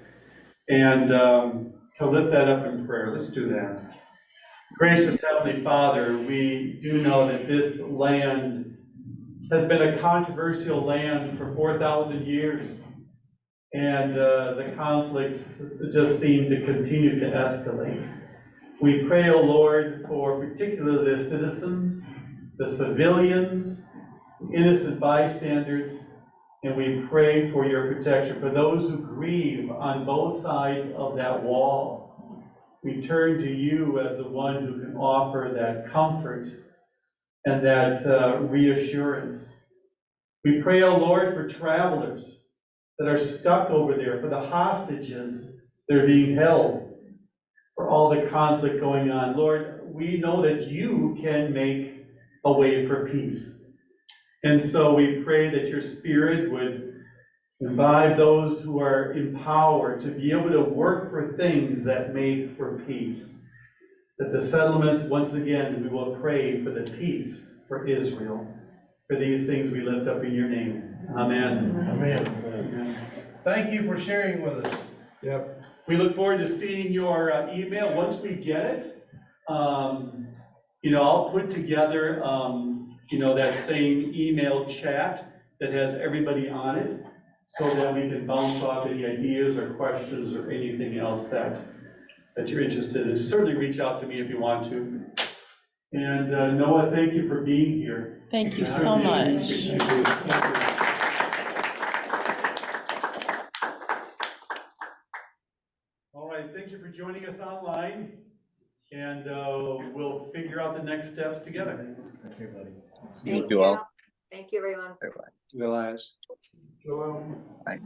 and to lift that up in prayer. Let's do that. Gracious Heavenly Father, we do know that this land has been a controversial land for 4,000 years. And the conflicts just seem to continue to escalate. We pray, O Lord, for particularly the citizens, the civilians, innocent bystanders, and we pray for your protection for those who grieve on both sides of that wall. We turn to you as the one who can offer that comfort and that reassurance. We pray, O Lord, for travelers that are stuck over there, for the hostages that are being held, for all the conflict going on. Lord, we know that you can make a way for peace. And so we pray that your Spirit would imbibe those who are in power to be able to work for things that make for peace. That the settlements, once again, we will pray for the peace for Israel. For these things we lift up in your name. Amen. Amen. Thank you for sharing with us. Yep. We look forward to seeing your email. Once we get it, I'll put together, that same email chat that has everybody on it so that we can bounce off any ideas or questions or anything else that you're interested in. Certainly reach out to me if you want to. And Noah, thank you for being here. Thank you so much. Thank you. All right, thank you for joining us online, and we'll figure out the next steps together. Thank you, buddy. You all. Thank you, everyone. Bye-bye. Realize. Shalom. Bye.